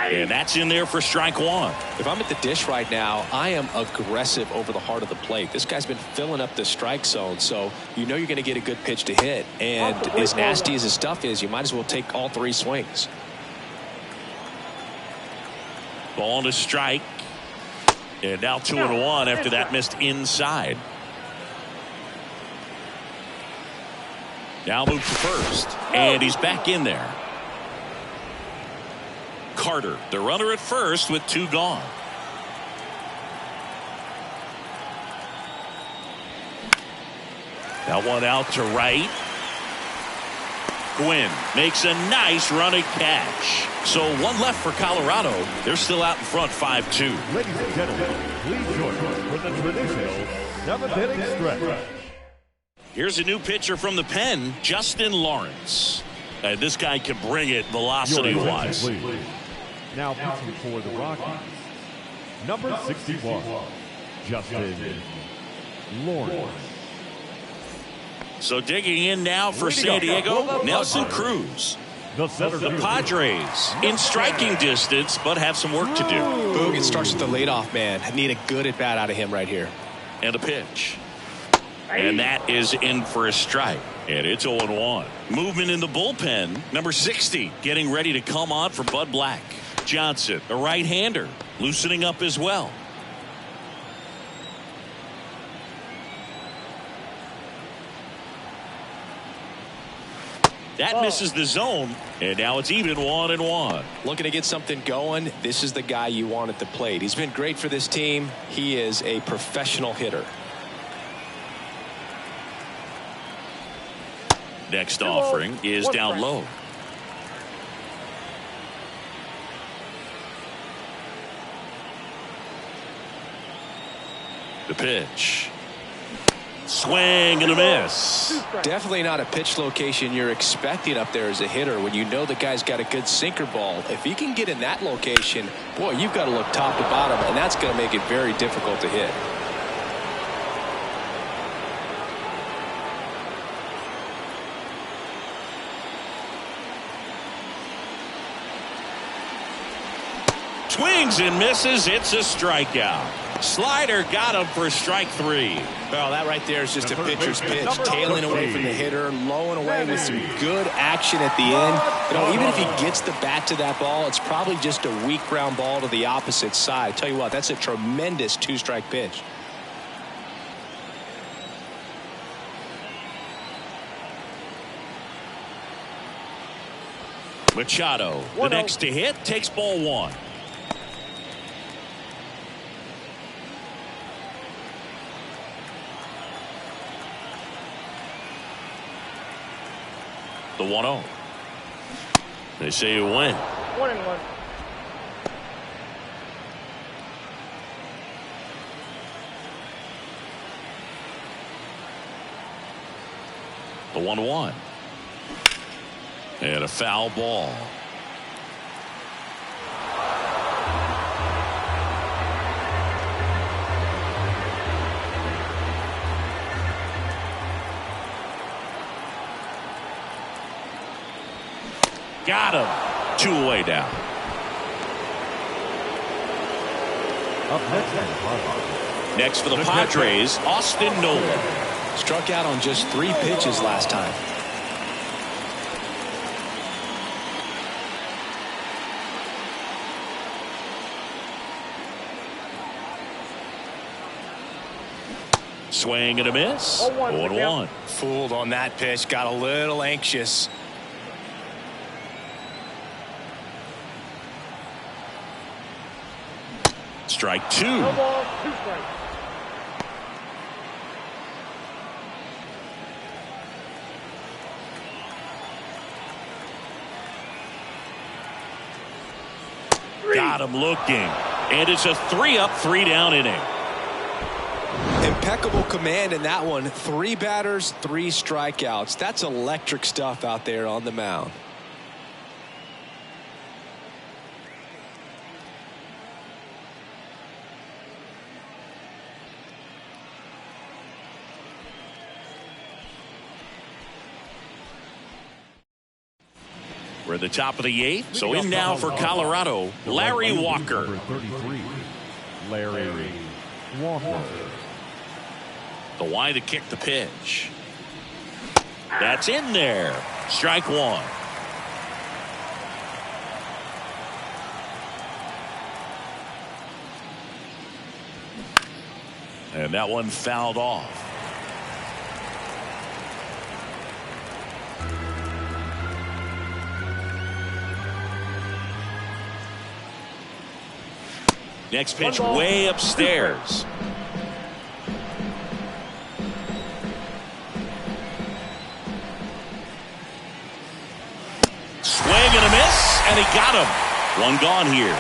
And that's in there for strike 1. If I'm at the dish right now, I am aggressive over the heart of the plate. This guy's been filling up the strike zone, so you know you're going to get a good pitch to hit. And as nasty as his stuff is, you might as well take all 3 swings. Ball to strike. And now 2-1 after that missed inside. Now move to first. And he's back in there. Carter, the runner at first with 2 gone. That one out to right. Gwynn makes a nice running catch. So 1 left for Colorado. They're still out in front 5-2. Ladies and gentlemen, please join us for the traditional 7th inning stretch. Here's a new pitcher from the pen, Justin Lawrence. And this guy can bring it velocity-wise. Now pitching for the Rockies, number 61, Justin Lawrence. So digging in now for San Diego, Nelson Cruz. The Padres in striking distance, but have some work to do. Boog, it starts with the leadoff man. I need a good at bat out of him right here. And a pitch. And that is in for a strike. And it's 0-1. Movement in the bullpen. Number 60 getting ready to come on for Bud Black. Johnson, a right-hander, loosening up as well. That misses the zone, and now it's even 1-1. Looking to get something going. This is the guy you want at the plate. He's been great for this team. He is a professional hitter. Next offering is down low. The pitch. Swing and a miss. Definitely not a pitch location you're expecting up there as a hitter when you know the guy's got a good sinker ball. If he can get in that location, boy, you've got to look top to bottom, and that's going to make it very difficult to hit. Swings and misses. It's a strikeout. Slider got him for strike 3. Well, that right there is just a pitcher's pitch. Tailing away from the hitter, lowing away with some good action at the end. You know, even if he gets the bat to that ball, it's probably just a weak ground ball to the opposite side. I tell you what, that's a tremendous 2-strike pitch. Machado, the next to hit, takes ball 1. The 1-0. They say you win. 1-1. The 1-1. And a foul ball. Got him. 2 away down. Up next, Next for the Padres, Austin Nolan. Struck out on just 3 pitches last time. Swing and a miss. 0-1. Fooled on that pitch. Got a little anxious. Strike 2. No ball, 2 strikes. Got him looking. And it's a 3-up, 3-down inning. Impeccable command in that one. 3 batters, 3 strikeouts. That's electric stuff out there on the mound. We're at the top of the 8th. So in now for Colorado, Larry Walker. Number 33, Larry Walker. The wide to kick the pitch. That's in there. Strike 1. And that one fouled off. Next pitch way upstairs. Swing and a miss, and he got him. 1 gone here.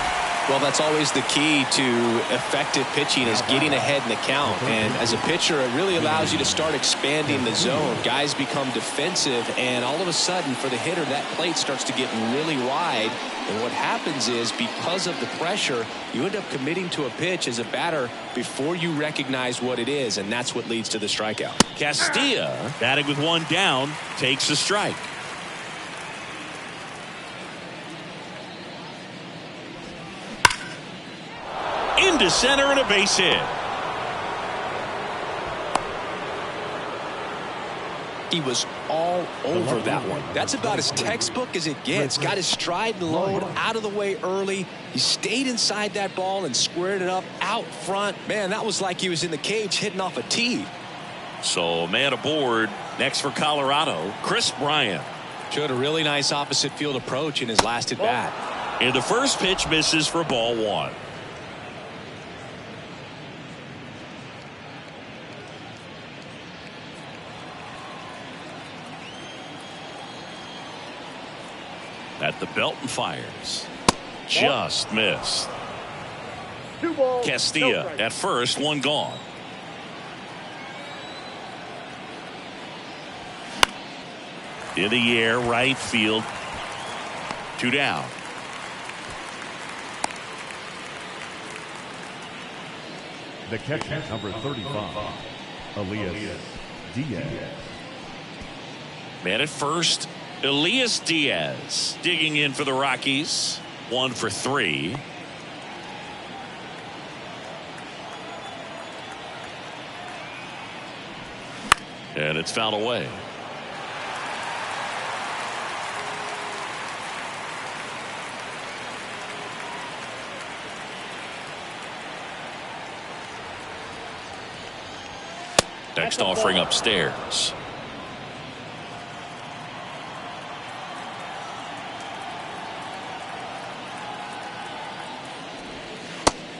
Well, that's always the key to effective pitching, is getting ahead in the count. And as a pitcher, it really allows you to start expanding the zone. Guys become defensive, and all of a sudden, for the hitter, that plate starts to get really wide. And what happens is, because of the pressure, you end up committing to a pitch as a batter before you recognize what it is, and that's what leads to the strikeout. Castilla, batting with 1 down, takes the strike. Into center and a base hit. He was all over that one. That's about as textbook as it gets. Got his stride and load out of the way early. He stayed inside that ball and squared it up out front. Man, that was like he was in the cage hitting off a tee. So man aboard. Next for Colorado, Chris Bryant. Showed a really nice opposite field approach in his last at bat. And the first pitch misses for ball 1. At the belt and fires. Just missed. 2 balls. Castilla no strikes. at first, 1 gone. In the air, right field. 2 down. The catcher, number 35, Elias Diaz. Man at first, Elias Diaz digging in for the Rockies. 1 for 3. And it's fouled away. Next offering upstairs.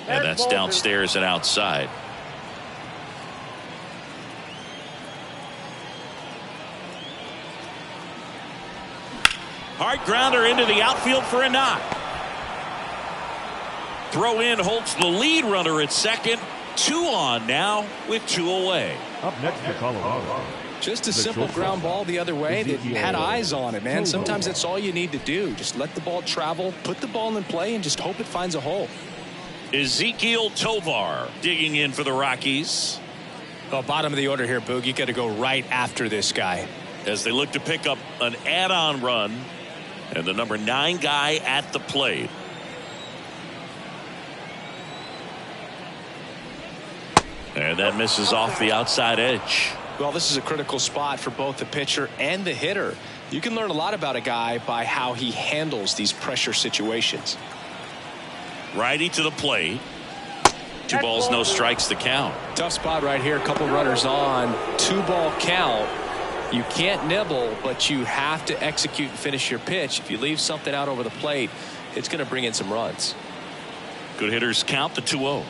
And that's downstairs and outside. Hard grounder into the outfield for a knock. Throw in holds the lead runner at second. 2 on now with 2 away. Up next for Colorado. Just a simple ground ball the other way that had eyes on it, man. Sometimes that's all you need to do. Just let the ball travel, put the ball in play, and just hope it finds a hole. Ezekiel Tovar digging in for the Rockies. Oh, bottom of the order here, Boog. You got to go right after this guy. As they look to pick up an add-on run. And the number 9 guy at the plate. And that misses off the outside edge. Well, this is a critical spot for both the pitcher and the hitter. You can learn a lot about a guy by how he handles these pressure situations. Righty to the plate. 2 balls, no strikes, the count. Tough spot right here. A couple runners on. 2-ball count. You can't nibble, but you have to execute and finish your pitch. If you leave something out over the plate, it's going to bring in some runs. Good hitters count the 2-0.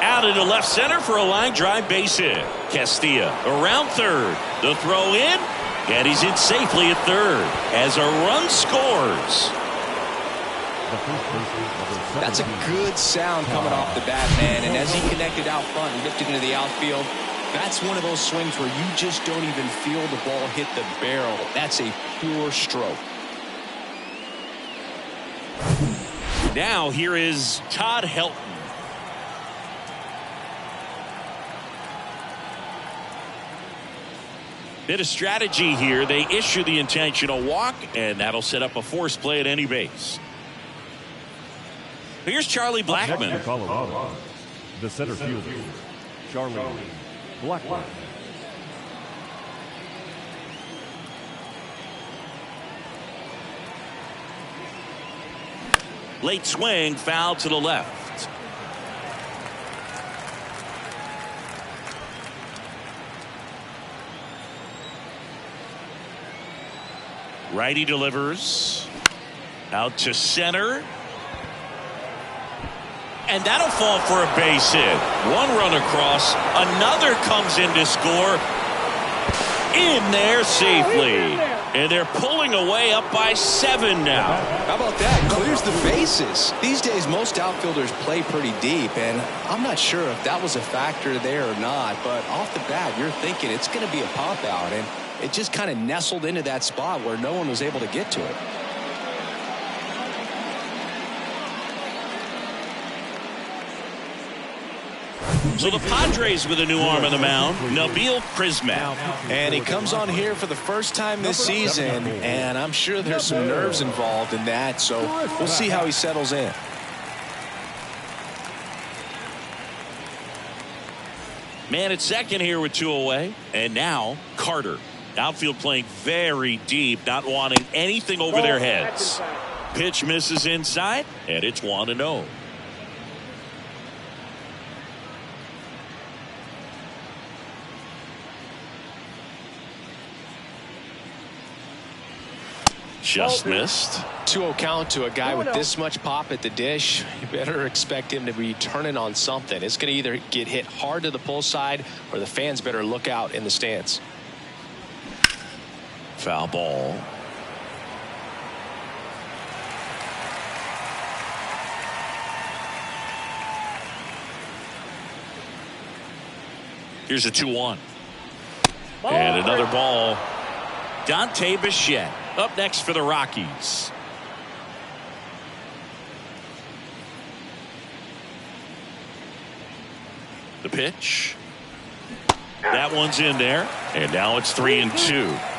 Out into left center for a line drive base hit. Castilla around third. The throw in, and he's in safely at third as a run scores. That's a good sound coming off the bat, man. And as he connected out front and lifted into the outfield, that's one of those swings where you just don't even feel the ball hit the barrel. That's a pure stroke. Now here is Todd Helton. Bit of strategy here. They issue the intentional walk, and that'll set up a force play at any base. Here's Charlie Blackmon. Colorado. The center fielder, Charlie Blackmon. Late swing, foul to the left. Righty delivers out to center, and that'll fall for a base hit. 1 run across, another comes in to score. In there safely, and they're pulling away up by 7 now. How about that? Clears the bases. These days most outfielders play pretty deep, and I'm not sure if that was a factor there or not, but off the bat you're thinking it's going to be a pop out, and it just kind of nestled into that spot where no one was able to get to it. So the Padres with a new arm on the mound, Nabil Prismat. And he comes on here for the first time this season, and I'm sure there's some nerves involved in that, so we'll see how he settles in. Man at second here with 2 away. And now Carter. Outfield playing very deep, not wanting anything over their heads. Pitch misses inside, and it's 1-0. Just missed. 2-0 count to a guy with this much pop at the dish. You better expect him to be turning on something. It's going to either get hit hard to the pull side, or the fans better look out in the stands. Foul ball. Here's a 2-1. And another ball. Dante Bichette up next for the Rockies. The pitch. That one's in there. And now it's 3-2.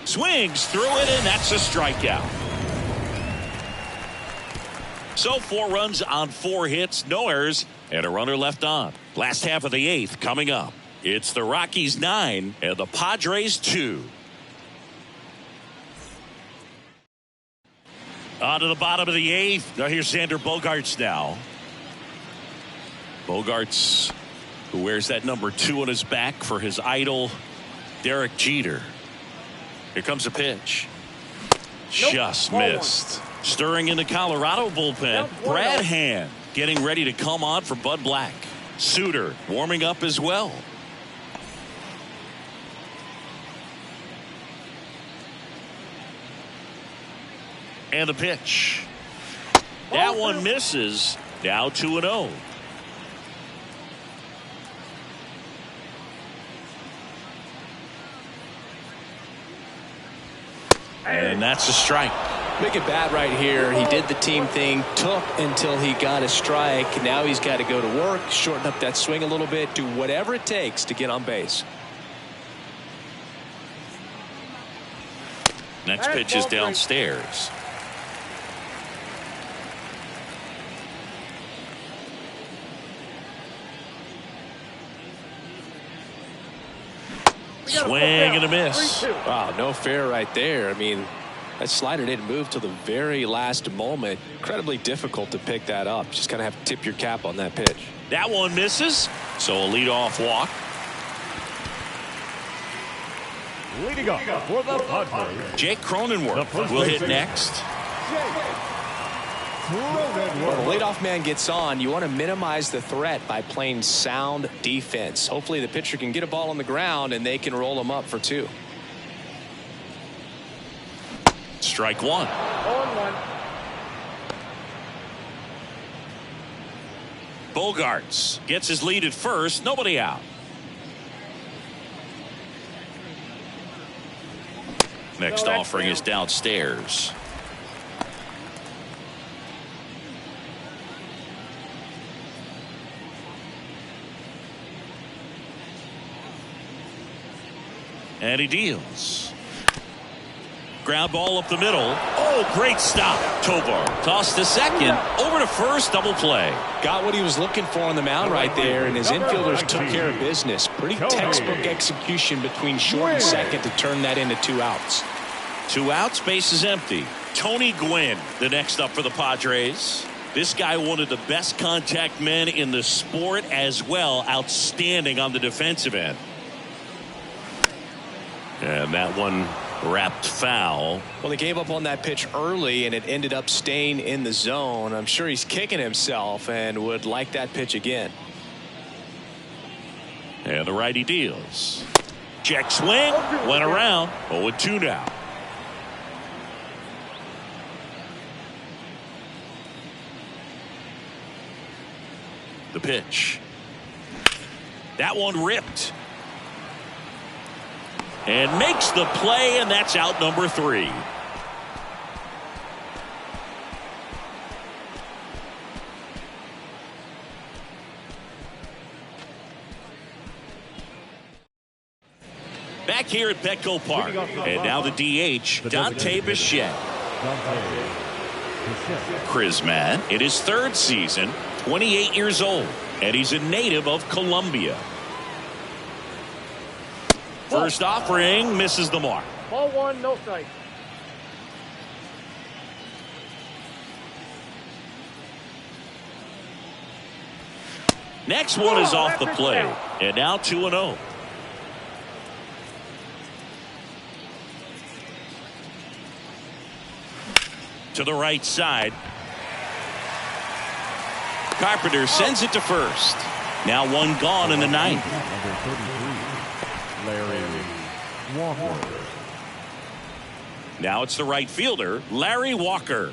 Swings through it, and that's a strikeout. So 4 runs on 4 hits, no errors, and a runner left on. Last half of the 8th coming up. It's the Rockies 9 and the Padres 2. On to the bottom of the 8th. Now here's Xander Bogaerts now. Bogaerts, who wears that number 2 on his back for his idol, Derek Jeter. Here comes a pitch. Just missed. Stirring in the Colorado bullpen, Brad Hand getting ready to come on for Bud Black. Suter warming up as well. And the pitch. That one misses. Now 2-0. And that's a strike. Big at bat right here. He did the team thing, took until he got a strike. Now he's got to go to work, shorten up that swing a little bit, do whatever it takes to get on base. Next pitch is downstairs. Swing and a miss. Wow, no fair right there. I mean, that slider didn't move till the very last moment. Incredibly difficult to pick that up. Just kind of have to tip your cap on that pitch. That one misses. So a leadoff walk. Leading up for the Padres, Jake Cronenworth will hit next. When the leadoff man gets on, you want to minimize the threat by playing sound defense. Hopefully the pitcher can get a ball on the ground and they can roll him up for 2. Strike 1. 0-1. Bogaerts gets his lead at first. Nobody out. Next offering is downstairs. And he deals. Ground ball up the middle. Oh, great stop. Tovar tossed to second. Over to first. Double play. Got what he was looking for on the mound right there, and his infielders took care of business. Pretty textbook execution between short and second to turn that into 2 outs. 2 outs, base is empty. Tony Gwynn, the next up for the Padres. This guy, one of the best contact men in the sport as well. Outstanding on the defensive end. And that one wrapped foul. Well, they gave up on that pitch early, and it ended up staying in the zone. I'm sure he's kicking himself and would like that pitch again. And the righty deals. Check swing. Went around. 0-2 now. The pitch. That one ripped. And makes the play, and that's out number 3. Back here at Petco Park. And now the DH, Dante Bichette. Chrisman in his 3rd season, 28 years old, and he's a native of Colombia. First offering misses the mark. Ball 1, no strike. Next one is off the plate, and now 2-0. To the right side. Carpenter sends it to first. Now 1 gone in the 9th. number 33, Larry Walker. Now it's the right fielder, Larry Walker.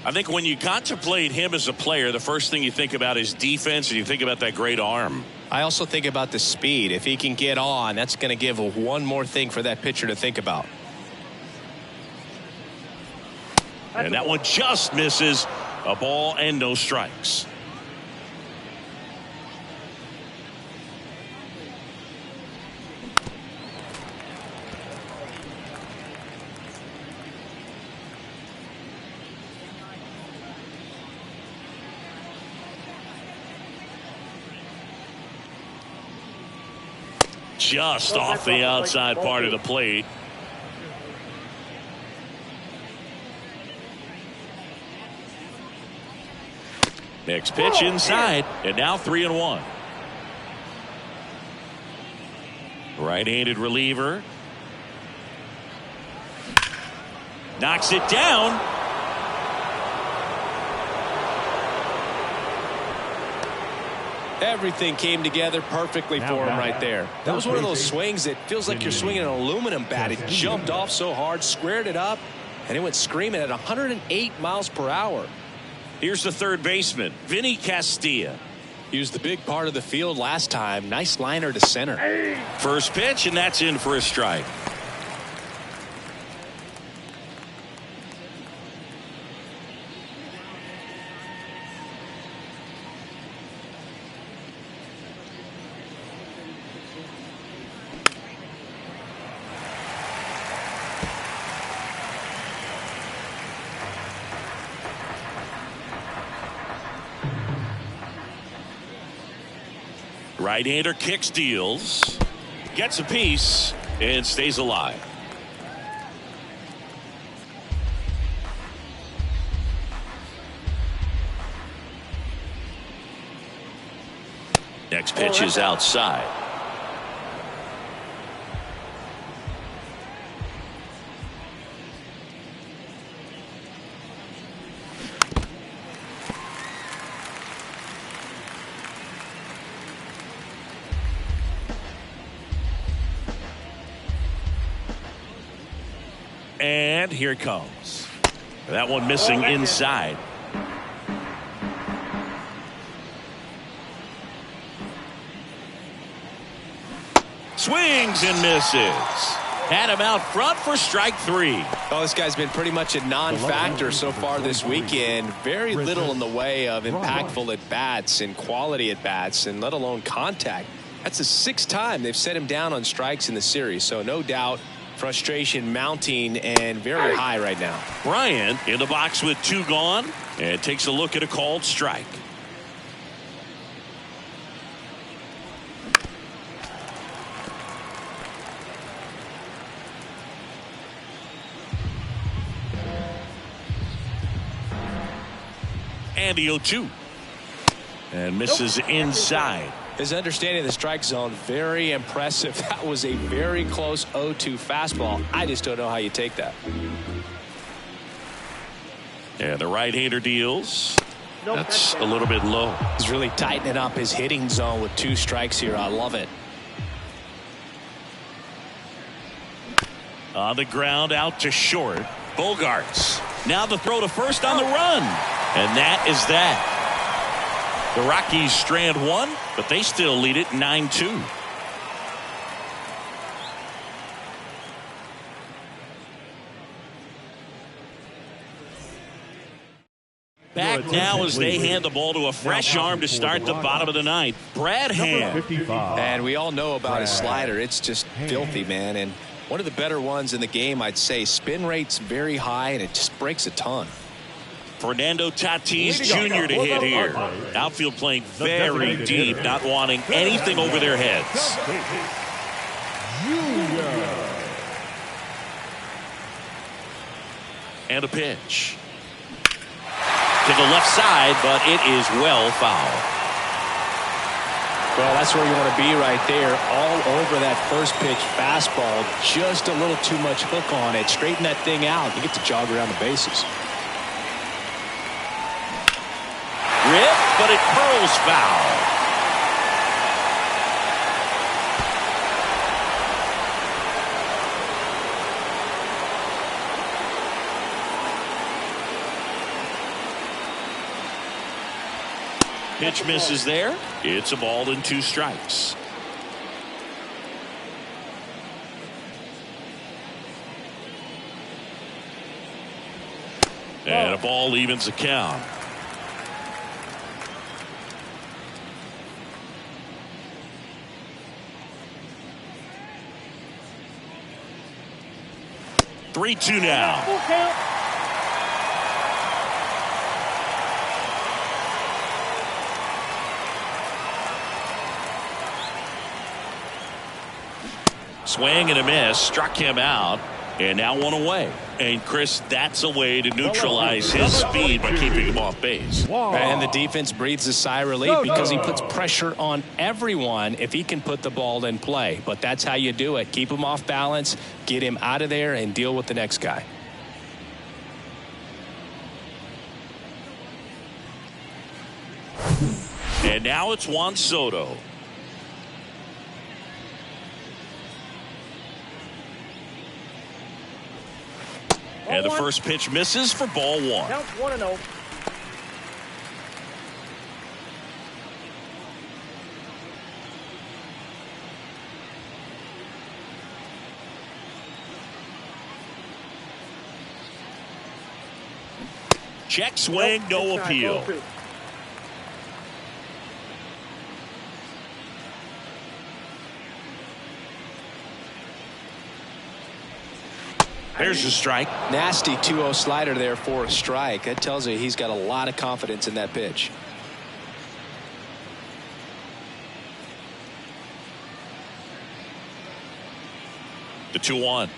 I think when you contemplate him as a player, the first thing you think about is defense, and you think about that great arm. I also think about the speed. If he can get on, that's going to give one more thing for that pitcher to think about. And that one just misses. A ball and no strikes. Just off the outside part of the plate. Next pitch inside, and now 3-1. Right-handed reliever. Knocks it down. Everything came together perfectly for him right there. That was one of those swings that feels like you're swinging an aluminum bat. It jumped off so hard, squared it up, and it went screaming at 108 miles per hour. Here's the third baseman, Vinny Castilla. He was the big part of the field last time. Nice liner to center. First pitch, and that's in for a strike. Right-hander kicks, deals, gets a piece, and stays alive. Next pitch is outside. And here it comes. That one missing inside. Swings and misses. Had him out front for strike 3. Oh, this guy's been pretty much a non-factor so far this weekend. Very little in the way of impactful at-bats and quality at-bats, and let alone contact. That's the 6th time they've set him down on strikes in the series, so no doubt frustration mounting and very high right now. Bryant in the box with 2 gone and takes a look at a called strike. And the 0-2 and misses inside. His understanding of the strike zone, very impressive. That was a very close 0-2 fastball. I just don't know how you take that. And the right-hander deals. That's a little bit low. He's really tightening up his hitting zone with 2 strikes here. I love it. On the ground, out to short. Bogarts. Now the throw to first on the run. And that is that. The Rockies strand 1, but they still lead it 9-2. Back now as they hand the ball to a fresh arm to start the bottom of the 9th. Brad Hand. And we all know about his slider. It's just filthy, man. And one of the better ones in the game, I'd say. Spin rate's very high, and it just breaks a ton. Fernando Tatis Jr. to hit here. Outfield playing very deep, not wanting anything over their heads. And a pitch. To the left side, but it is well fouled. Well, that's where you want to be right there. All over that first pitch fastball. Just a little too much hook on it. Straighten that thing out. You get to jog around the bases. Rip, but it curls foul. Pitch misses there. It's a ball and 2 strikes. And a ball evens the count. Three, 2 now. Swing and a miss, struck him out, and now one away. And Chris, that's a way to neutralize his speed by keeping him off base. And the defense breathes a sigh of relief because he puts pressure on everyone if he can put the ball in play. But that's how you do it. Keep him off balance, get him out of there, and deal with the next guy. And now it's Juan Soto. And the first pitch misses for ball one. Count 1-0. Check swing, no appeal. There's a strike. Nasty 2-0 slider there for a strike. That tells you he's got a lot of confidence in that pitch. The 2-1.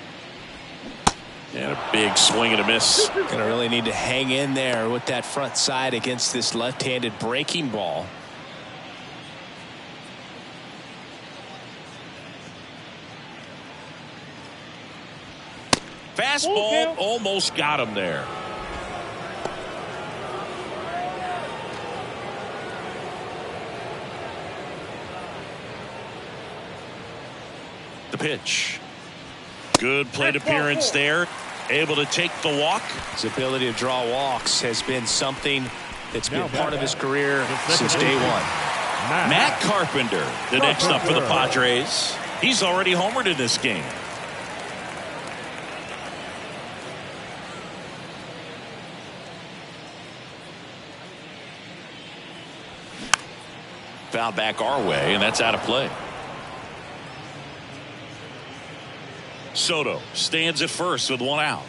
And a big swing and a miss. Gonna really need to hang in there with that front side against this left-handed breaking ball. Fastball almost got him there. The pitch. Good plate appearance there. Able to take the walk. His ability to draw walks has been something that's been part of his career since day one. Matt Carpenter, the next up for the Padres. He's already homered in this game. Foul back our way, and that's out of play. Soto stands at first with one out.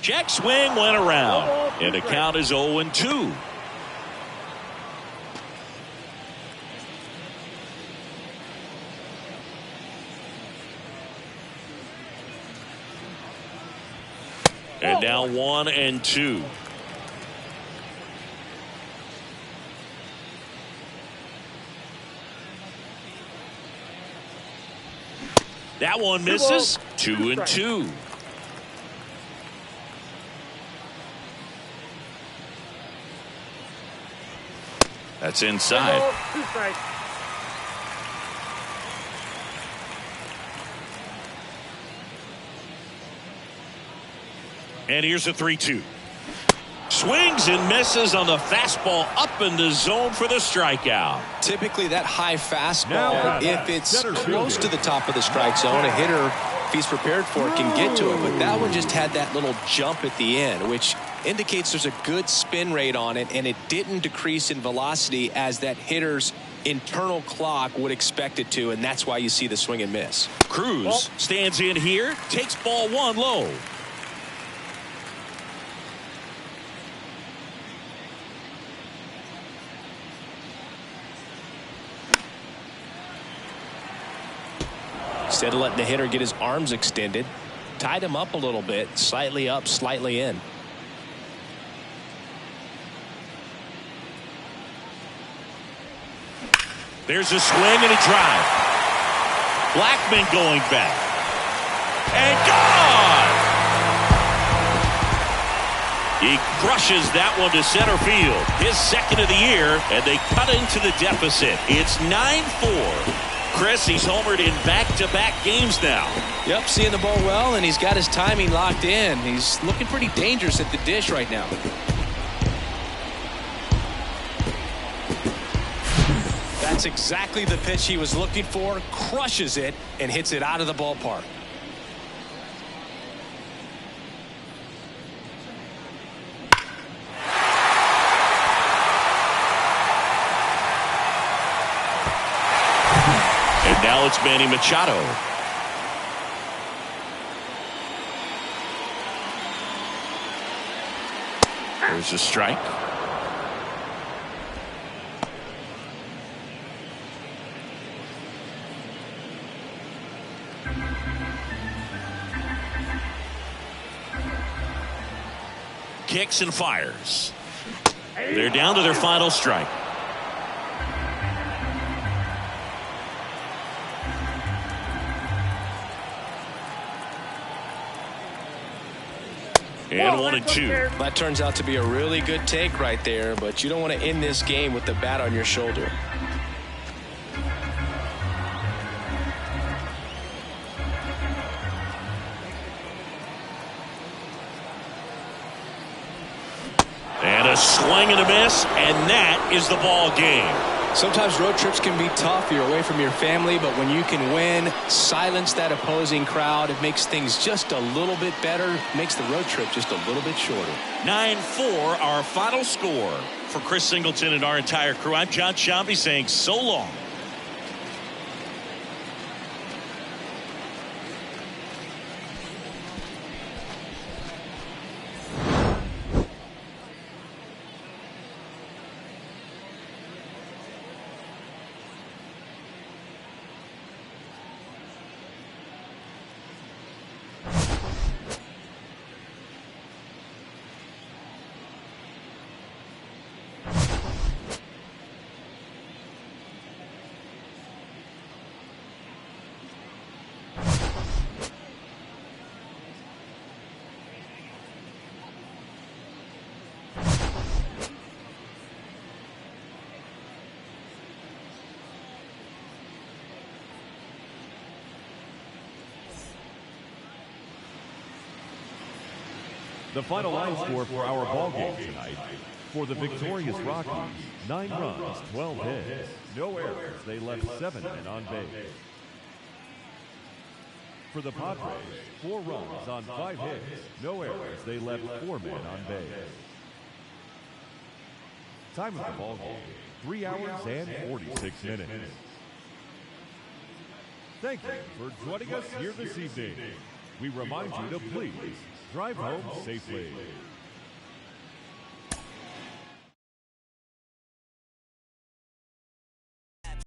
Check swing went around, and the count is 0-2. And now 1-2. That one misses. 2-2. That's inside. And here's a 3-2. Swings and misses on the fastball up in the zone for the strikeout. Typically that high fastball, if it's close to the top of the strike zone, a hitter, if he's prepared for it, can get to it. But that one just had that little jump at the end, which indicates there's a good spin rate on it, and it didn't decrease in velocity as that hitter's internal clock would expect it to, and that's why you see the swing and miss. Cruz stands in here, takes ball one low. Instead of letting the hitter get his arms extended, tied him up a little bit, slightly up, slightly in. There's a swing and a drive. Blackman going back. And gone! He crushes that one to center field. His second of the year, and they cut into the deficit. It's 9-4. Chris, he's homered in back-to-back games now. Yep, seeing the ball well, and he's got his timing locked in. He's looking pretty dangerous at the dish right now. That's exactly the pitch he was looking for. Crushes it and hits it out of the ballpark. And now it's Manny Machado. There's a strike. Kicks and fires. They're down to their final strike. And 1-2. That turns out to be a really good take right there, but you don't want to end this game with the bat on your shoulder. And a swing and a miss, and that is the ball game. Sometimes road trips can be tough. You're away from your family, but when you can win, silence that opposing crowd, it makes things just a little bit better, makes the road trip just a little bit shorter. 9-4, our final score. For Chris Singleton and our entire crew, I'm John Sciambi saying so long. The final line score for our ball game tonight. For the victorious Rockies, 9 runs, 12 hits, no errors. They left 7 men on base. For the Padres, 4 runs on 5 hits, no errors. They left 4 men on base. Time of the ball game, 3 hours and 46 minutes. Thank you for joining us here this evening. We remind you to please drive home safely.